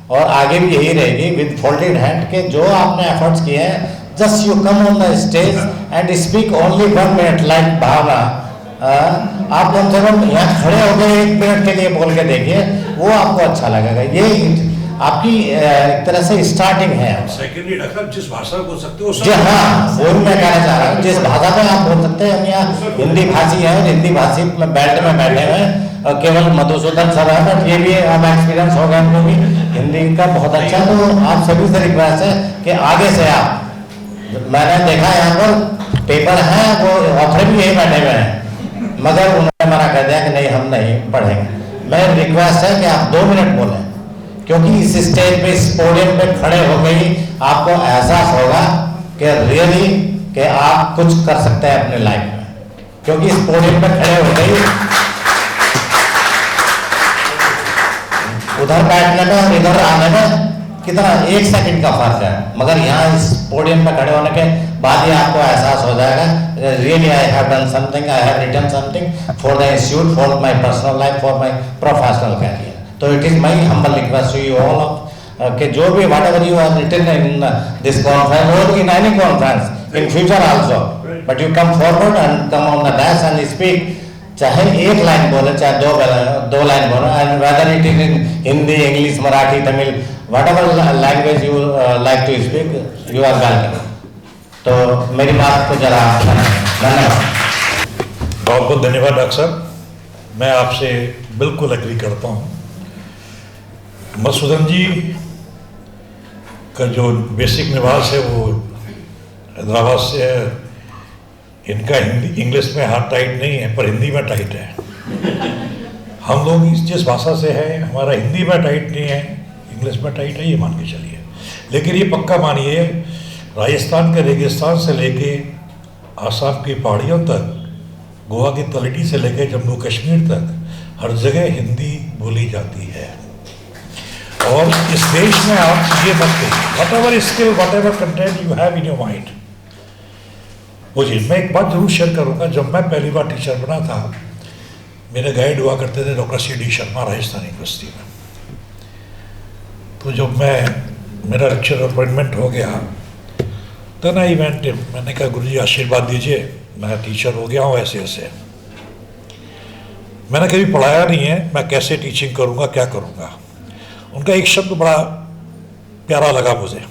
[SPEAKER 15] और आगे भी यही रहेगी विद फोल्डेड हैंड, कि जो आपने एफर्ट्स किए हैं, just you come on the stage and speak only 1 minute like Bhavna. आप कम से कम यहाँ खड़े हो गए 1 मिनट के लिए बोल के देखिए, वो आपको अच्छा लगेगा। ये आपकी एक तरह से स्टार्टिंग है।
[SPEAKER 11] सेकेंडली डॉक्टर जिस भाषा में बोल सकते हो
[SPEAKER 15] जी हाँ, वो मैं कहना चाह रहा हूँ, जिस भाषा में आप बोल सकते हैं। हम यहाँ हिंदी भाषी हैं, हिंदी भाषी में बेल्ट में बैठे हुए हैं, और केवल मधुसूदन सर है, बट ये भी हम एक्सपीरियंस हो गया हमको भी हिंदी का बहुत अच्छा। तो आप सभी से रिक्वेस्ट है कि आगे से आप, मैंने देखा यहाँ पर पेपर हैं, वो ऑथर भी यही बैठे हुए हैं, मगर उन्होंने मना कर दिया कि नहीं हम नहीं पढ़ेंगे। मैं रिक्वेस्ट है कि आप 2 मिनट बोलें, क्योंकि इस स्टेज पे, इस पोडियम पे खड़े हो गई आपको एहसास होगा कि रियली कि आप कुछ कर सकते हैं अपने लाइफ में, क्योंकि इस पोडियम पे खड़े हो गई, उधर बैठने में और इधर आने में कितना 1 सेकंड का फर्क है, मगर यहाँ इस पोडियम पे खड़े होने के बाद ही आपको एहसास हो जाएगा really I have done something, I have written something for the institute, for my personal life, for my professional career. तो it is my humble request to you all कि जो भी whatever you have written in this conference और in any conference in future also, but you come forward and come on the dais and speak, चाहे 1 line बोले, चाहे 2 line बोले, and whether it is in Hindi, English, Marathi, Tamil, whatever language you like to speak, you are welcome. तो मेरी बात को जरा धन्यवाद।
[SPEAKER 11] बहुत बहुत धन्यवाद डॉक्टर साहब, मैं आपसे बिल्कुल एग्री करता हूँ। मधुसूदन जी का जो बेसिक निवास है वो हैदराबाद से है, इनका हिंदी इंग्लिश में हाथ टाइट नहीं है, पर हिंदी में टाइट है। हम लोग जिस भाषा से है, हमारा हिंदी में टाइट नहीं है, इंग्लिश में टाइट है, ये मान के चलिए। लेकिन ये पक्का मानिए, राजस्थान के रेगिस्तान से लेके आसाम की पहाड़ियों तक, गोवा की तलहटी से लेके जम्मू कश्मीर तक, हर जगह हिंदी बोली जाती है। और इस देश में आप ये मत कहिए, what ever skill, what ever content you have in your mind. वो जी, मैं एक बात जरूर शेयर करूंगा। जब मैं पहली बार टीचर बना था, मेरे गाइड हुआ करते थे doctor C.D. Sharma, Rajasthan university में। तो जब मेरा लेक्चर अपॉइंटमेंट हो गया, तो ना इवेंट, मैंने कहा गुरुजी आशीर्वाद दीजिए, मैं टीचर हो गया हूँ ऐसे ऐसे। मैंने कभी पढ़ाया नहीं है, मैं कैसे टीचिंग करूँगा, क्या करूँगा। उनका एक शब्द बड़ा प्यारा लगा मुझे।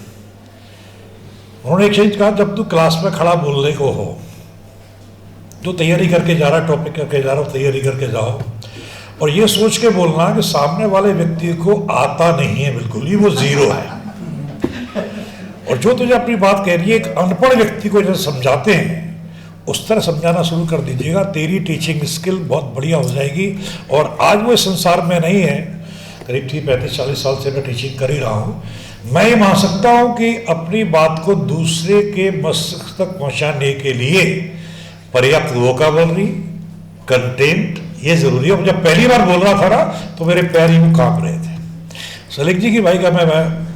[SPEAKER 11] उन्होंने एक चीज कहा, जब तू क्लास में खड़ा बोलने को हो, जो तैयारी करके जा रहा, टॉपिक करके जा रहा हो, तैयारी करके जाओ, और ये सोच के बोलना कि सामने वाले व्यक्ति को आता नहीं है बिल्कुल ही, वो जीरो है। और जो तुझे अपनी बात कह रही है, एक अनपढ़ व्यक्ति को जैसे समझाते हैं उस तरह समझाना शुरू कर दीजिएगा, तेरी टीचिंग स्किल बहुत बढ़िया हो जाएगी। और आज वो इस संसार में नहीं है, करीब 35-40 साल से मैं टीचिंग कर ही रहा हूँ। मैं ये मान सकता हूँ कि अपनी बात को दूसरे के मस्तिष्क तक पहुँचाने के लिए पर्याप्त वोकैबुलरी, कंटेंट ये जरूरी है। जब पहली बार बोल रहा था ना, तो मेरे पैर यूँ कांप रहे थे। सलीक जी की भाई का मैं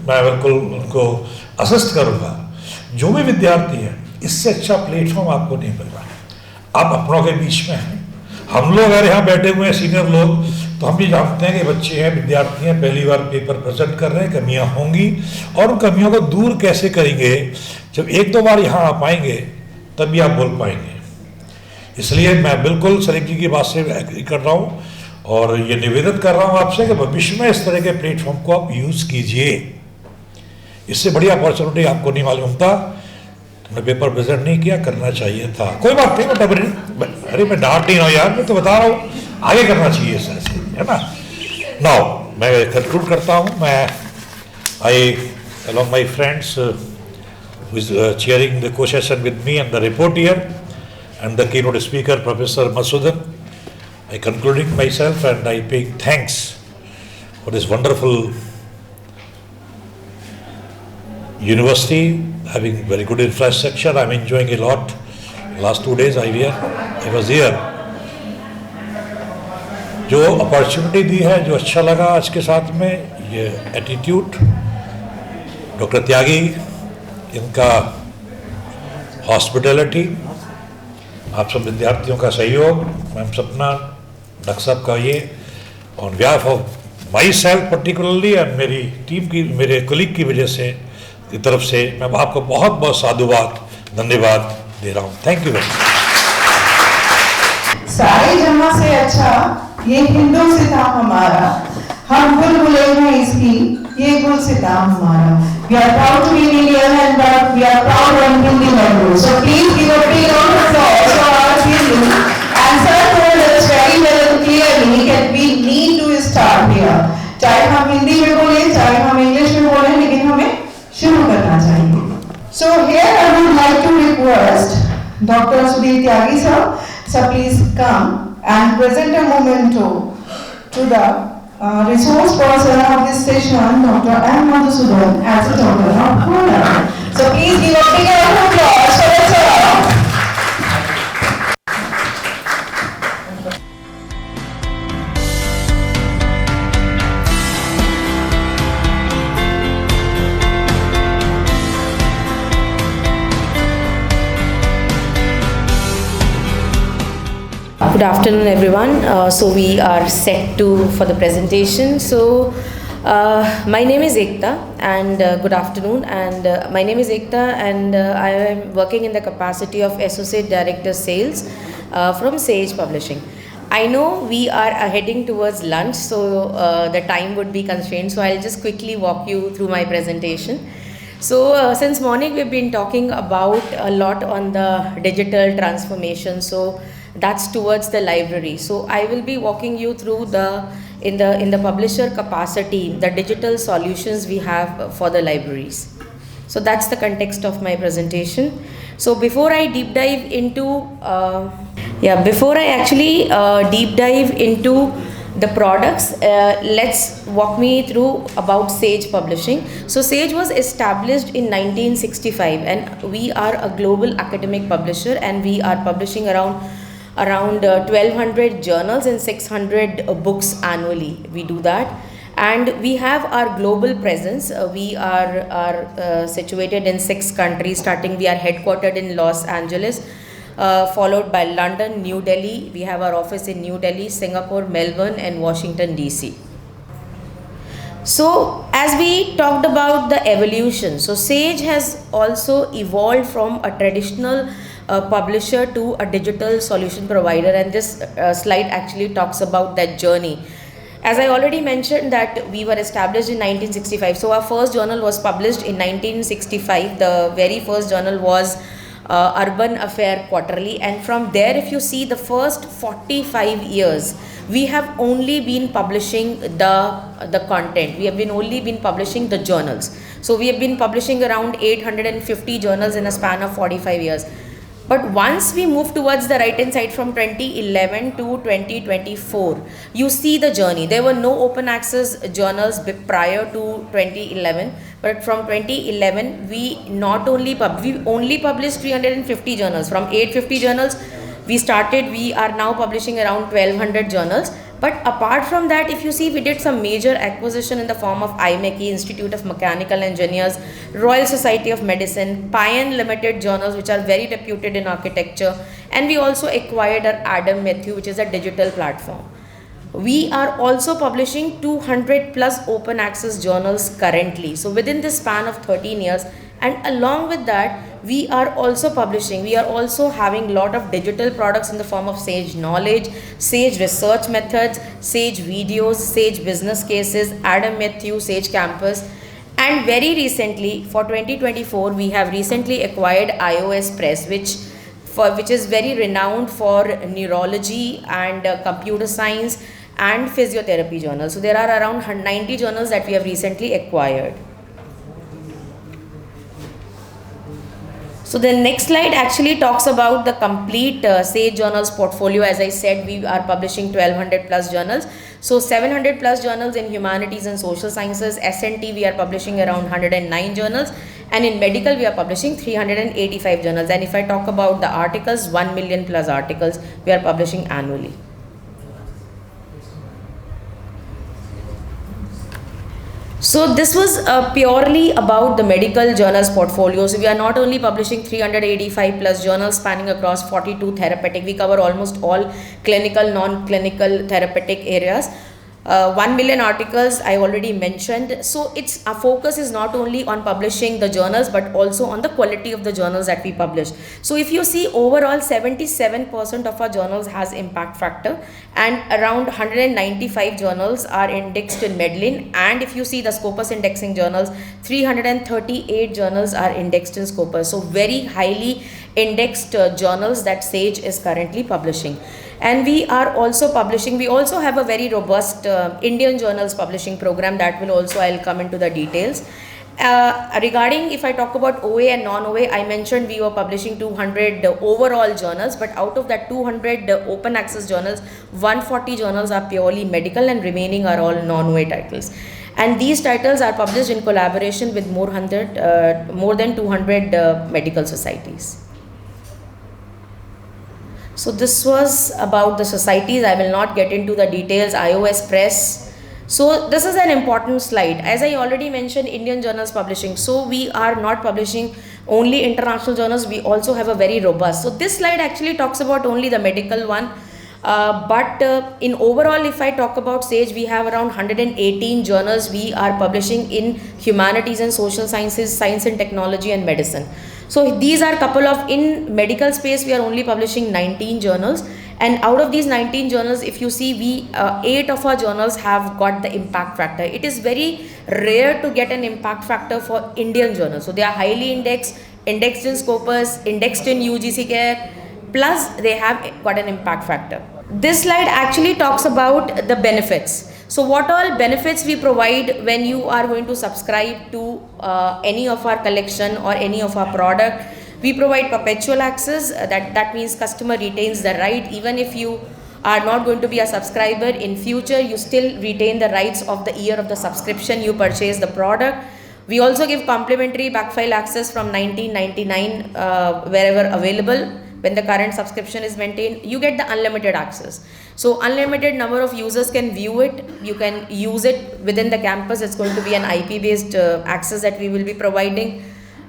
[SPEAKER 11] बिल्कुल उनको असिस्ट करूँगा। जो भी विद्यार्थी है, इससे अच्छा प्लेटफॉर्म आपको नहीं मिल रहा। आप अपनों के बीच में हैं, हम लोग अगर यहाँ बैठे हुए हैं सीनियर लोग, तो हम भी जानते हैं कि बच्चे हैं, विद्यार्थी हैं, पहली बार पेपर प्रेजेंट कर रहे हैं, कमियां होंगी, और उन कमियों को दूर कैसे करेंगे। जब 1-2 बार यहाँ आ पाएंगे तभी आप बोल पाएंगे। इसलिए मैं बिल्कुल सलीक जी की बात से एग्री कर रहा हूँ, और ये निवेदन कर रहा हूँ आपसे कि भविष्य में इस तरह के प्लेटफॉर्म को आप यूज़ कीजिए। इससे बड़ी अपॉर्चुनिटी आपको नहीं मालूम था, तुमने पेपर प्रेजेंट नहीं किया, करना चाहिए था। कोई बात नहीं, मतलब अरे मैं डांट नहीं रहा हूँ यार, मैं तो बता रहा हूँ आगे करना चाहिए इस तरह से, है ना। नाउ मैं कंक्लूड करता हूँ। मैं आई along my friends who is chairing the co-session with me and the report here and the keynote speaker Professor Masudan, I concluding myself and I pay thanks for this wonderful university having very good infrastructure. I'm enjoying a lot. Last 2 days I was here. जो opportunity दी है, जो अच्छा लगा आज के साथ में, ये एटीट्यूड, डॉक्टर त्यागी, इनका हॉस्पिटैलिटी, आप सब विद्यार्थियों का सहयोग, मैम सपना, डॉक्टर साहब का ये, on behalf of my self particularly and मेरी टीम की, मेरे कोलीग की वजह से, की तरफ से मैं आपको बहुत बहुत साधुवाद, धन्यवाद दे रहा हूँ। Thank you very much.
[SPEAKER 1] सारे जमा से अच्छा ये हिंदू से था हमारा, हम बुलबुले हैं इसकी, ये गुल से था हमारा। We are proud to be Indian and we are proud of Hindi language. So please give a big round of applause for our Hindu. And sir told us very well and clearly that we need to start here. चाहे हम हिंदी में बोले, चाहे हम English में बोले, लेकिन हमें शुरू करना चाहिए। So here I would like to request Dr. Sudhir Tyagi sir, sir please come and present a memento to the resource person of this session, Dr. M. Madhusudan, as a token of honor. So please give a big round of applause for the sir.
[SPEAKER 16] Good afternoon, everyone. So we are set for the presentation. So my name is Ekta, and good afternoon. And my name is Ekta, and I am working in the capacity of Associate Director Sales from Sage Publishing. I know we are heading towards lunch, so the time would be constrained. So I'll just quickly walk you through my presentation. So since morning we've been talking about a lot on the digital transformation. So that's towards the library. So I will be walking you through in the publisher capacity, the digital solutions we have for the libraries. So that's the context of my presentation. So before I deep dive into deep dive into the products, let's walk me through about Sage Publishing. So Sage was established in 1965, and we are a global academic publisher, and we are publishing around 1200 journals and 600 books annually. We do that, and we have our global presence. We are situated in 6 countries. Starting, we are headquartered in Los Angeles, followed by London, New Delhi. We have our office in New Delhi, Singapore, Melbourne, and Washington DC. So as we talked about the evolution, so Sage has also evolved from a traditional publisher to a digital solution provider, and this slide actually talks about that journey. As I already mentioned that we were established in 1965, so our first journal was published in 1965. The very first journal was Urban Affair Quarterly, and from there, if you see, the first 45 years we have only been publishing the content. We have only been publishing the journals. So we have been publishing around 850 journals in a span of 45 years. But once we move towards the right hand side from 2011 to 2024, you see the journey. There were no open access journals prior to 2011, but from 2011 we only published 350 journals. From 850 journals we are now publishing around 1200 journals. But apart from that, if you see, we did some major acquisition in the form of IMechE, Institute of Mechanical Engineers, Royal Society of Medicine, Payan Limited journals, which are very reputed in architecture, and we also acquired our Adam Matthew, which is a digital platform. We are also publishing 200 plus open access journals currently. So within this span of 13 years, and along with that, we are also having a lot of digital products in the form of Sage Knowledge, Sage Research Methods, Sage Videos, Sage Business Cases, Adam Matthew, Sage Campus. And very recently, for 2024, we have recently acquired iOS Press, which is very renowned for neurology and computer science and physiotherapy journals. So there are around 90 journals that we have recently acquired. So the next slide actually talks about the complete Sage Journals portfolio. As I said, we are publishing 1200 plus journals. So 700 plus journals in humanities and social sciences. S&T we are publishing around 109 journals, and in medical we are publishing 385 journals. And if I talk about the articles, 1 million plus articles we are publishing annually. So this was purely about the medical journals portfolio. So we are not only publishing 385 plus journals spanning across 42 therapeutic, we cover almost all clinical, non-clinical therapeutic areas. 1 million articles I already mentioned. So its our focus is not only on publishing the journals but also on the quality of the journals that we publish. So if you see overall 77% of our journals has impact factor and around 195 journals are indexed in Medlin, and if you see the Scopus indexing journals, 338 journals are indexed in Scopus. So very highly indexed journals that Sage is currently publishing. And we are also publishing, we also have a very robust Indian journals publishing program that will also, I'll come into the details. Regarding, if I talk about OA and non-OA, I mentioned we were publishing 200 overall journals, but out of that 200 open access journals, 140 journals are purely medical and remaining are all non-OA titles. And these titles are published in collaboration with more than 200 medical societies. So this was about the societies. I will not get into the details. iOS Press. So this is an important slide. As I already mentioned, Indian journals publishing. So we are not publishing only international journals. We also have a very robust. So this slide actually talks about only the medical one. In overall, if I talk about Sage, we have around 118 journals we are publishing in humanities and social sciences, science and technology and medicine. So these are couple of, in medical space we are only publishing 19 journals, and out of these 19 journals, if you see, 8 of our journals have got the impact factor. It is very rare to get an impact factor for Indian journals. So they are highly indexed in Scopus, indexed in UGC Care, plus they have got an impact factor. This slide actually talks about the benefits. So what all benefits we provide when you are going to subscribe to any of our collection or any of our product. We provide perpetual access, that means customer retains the right. Even if you are not going to be a subscriber in future, you still retain the rights of the year of the subscription you purchase the product. We also give complimentary backfile access from 1999 wherever available. When the current subscription is maintained, you get the unlimited access. So unlimited number of users can view it. You can use it within the campus. It's going to be an IP based access that we will be providing.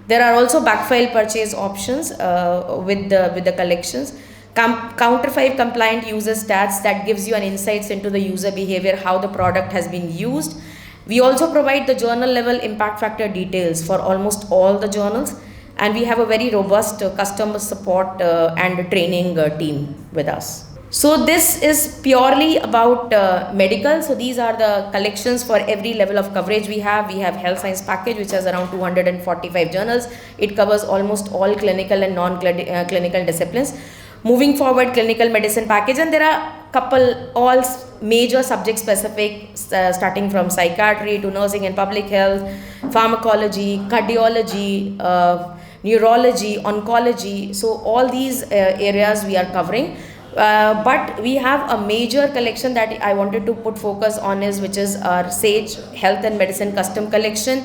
[SPEAKER 16] There are also backfile purchase options with the collections. Counter 5 compliant user stats that gives you an insights into the user behavior, how the product has been used. We also provide the journal level impact factor details for almost all the journals. And we have a very robust customer support and training team with us. So this is purely about medical. So these are the collections for every level of coverage we have. We have health science package, which has around 245 journals. It covers almost all clinical and non-clinical disciplines. Moving forward, clinical medicine package, and there are couple all major subject specific, starting from psychiatry to nursing and public health, pharmacology, cardiology, neurology, oncology. So all these areas we are covering. But we have a major collection that I wanted to put focus on which is our Sage Health and Medicine Custom Collection,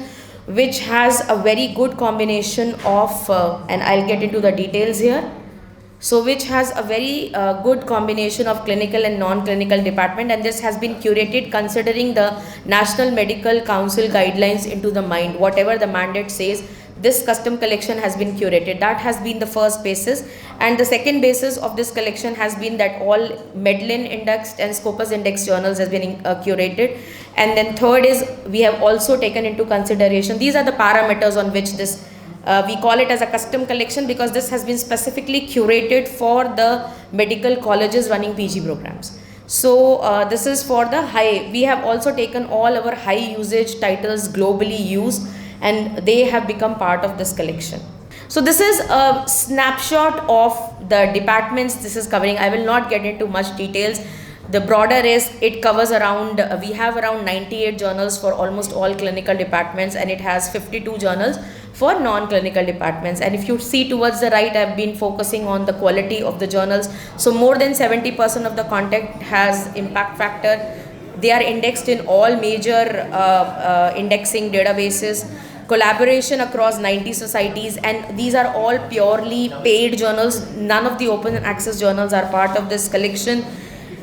[SPEAKER 16] which has a very good combination of, and I'll get into the details here. So which has a very good combination of clinical and non-clinical department, and this has been curated considering the National Medical Council guidelines into the mind. Whatever the mandate says, this custom collection has been curated. That has been the first basis, and the second basis of this collection has been that all Medlin indexed and Scopus indexed journals has been curated. And then third is we have also taken into consideration, these are the parameters on which this we call it as a custom collection, because this has been specifically curated for the medical colleges running PG programs. So this is for the high. We have also taken all our high usage titles globally used, and they have become part of this collection. So this is a snapshot of the departments this is covering. I will not get into much details. The broader is, it covers around, we have around 98 journals for almost all clinical departments, and it has 52 journals for non-clinical departments. And if you see towards the right, I've been focusing on the quality of the journals. So more than 70% of the content has impact factor. They are indexed in all major indexing databases. Collaboration across 90 societies, and these are all purely paid journals. None of the open access journals are part of this collection.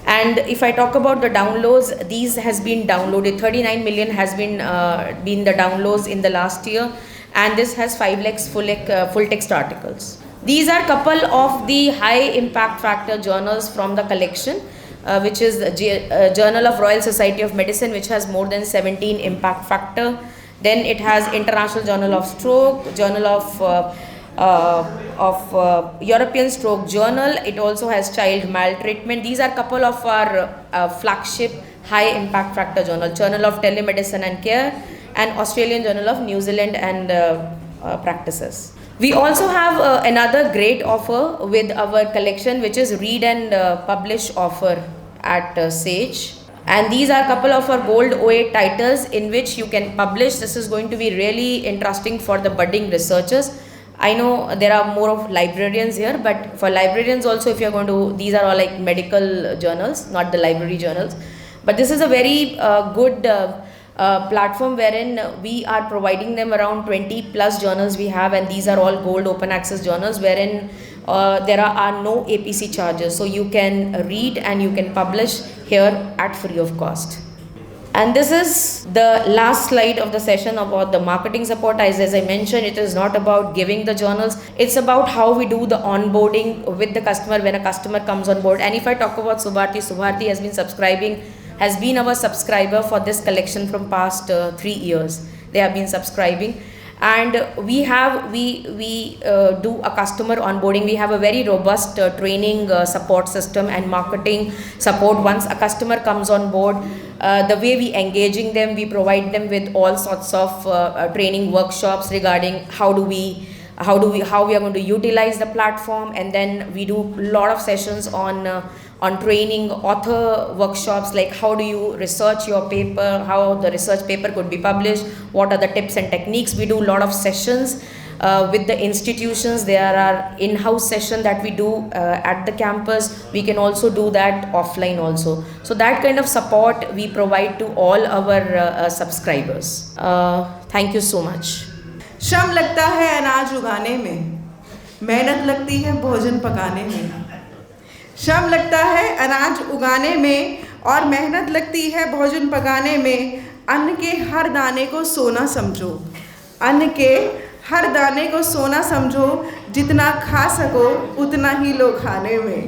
[SPEAKER 16] And if I talk about the downloads, these has been downloaded, 39 million has been the downloads in the last year, and this has 5 lakhs full text articles. These are couple of the high impact factor journals from the collection, which is the Journal of Royal Society of Medicine, which has more than 17 impact factor. Then it has International Journal of Stroke, Journal of European Stroke Journal. It also has Child Maltreatment. These are couple of our flagship high impact factor journal, Journal of Telemedicine and Care, and Australian Journal of New Zealand and Practices. We also have another great offer with our collection, which is Read and Publish offer at Sage. And these are couple of our gold OA titles in which you can publish. This is going to be really interesting for the budding researchers. I know there are more of librarians here, but for librarians also, if you're going to, these are all like medical journals, not the library journals. But this is a very good platform wherein we are providing them around 20 plus journals we have, and these are all gold open access journals wherein there are no APC charges. So you can read and you can publish here at free of cost. And this is the last slide of the session about the marketing support. As I mentioned, it is not about giving the journals. It's about how we do the onboarding with the customer when a customer comes on board. And if I talk about Subharti has been our subscriber for this collection from past 3 years. They have been subscribing. And we do a customer onboarding. We have a very robust training support system and marketing support. Once a customer comes on board, the way we engaging them, we provide them with all sorts of training workshops regarding how we are going to utilize the platform, and then we do a lot of sessions on training, author workshops, like how do you research your paper, how the research paper could be published, what are the tips and techniques. We do a lot of sessions with the institutions. There are in-house sessions that we do at the campus. We can also do that offline also. So that kind of support we provide to all our subscribers. Thank you so much.
[SPEAKER 1] श्रम लगता है अनाज उगाने में, मेहनत लगती है भोजन पकाने में। श्रम लगता है अनाज उगाने में और मेहनत लगती है भोजन पकाने में। अन्न के हर दाने को सोना समझो, अन्न के हर दाने को सोना समझो, जितना खा सको उतना ही लो खाने में।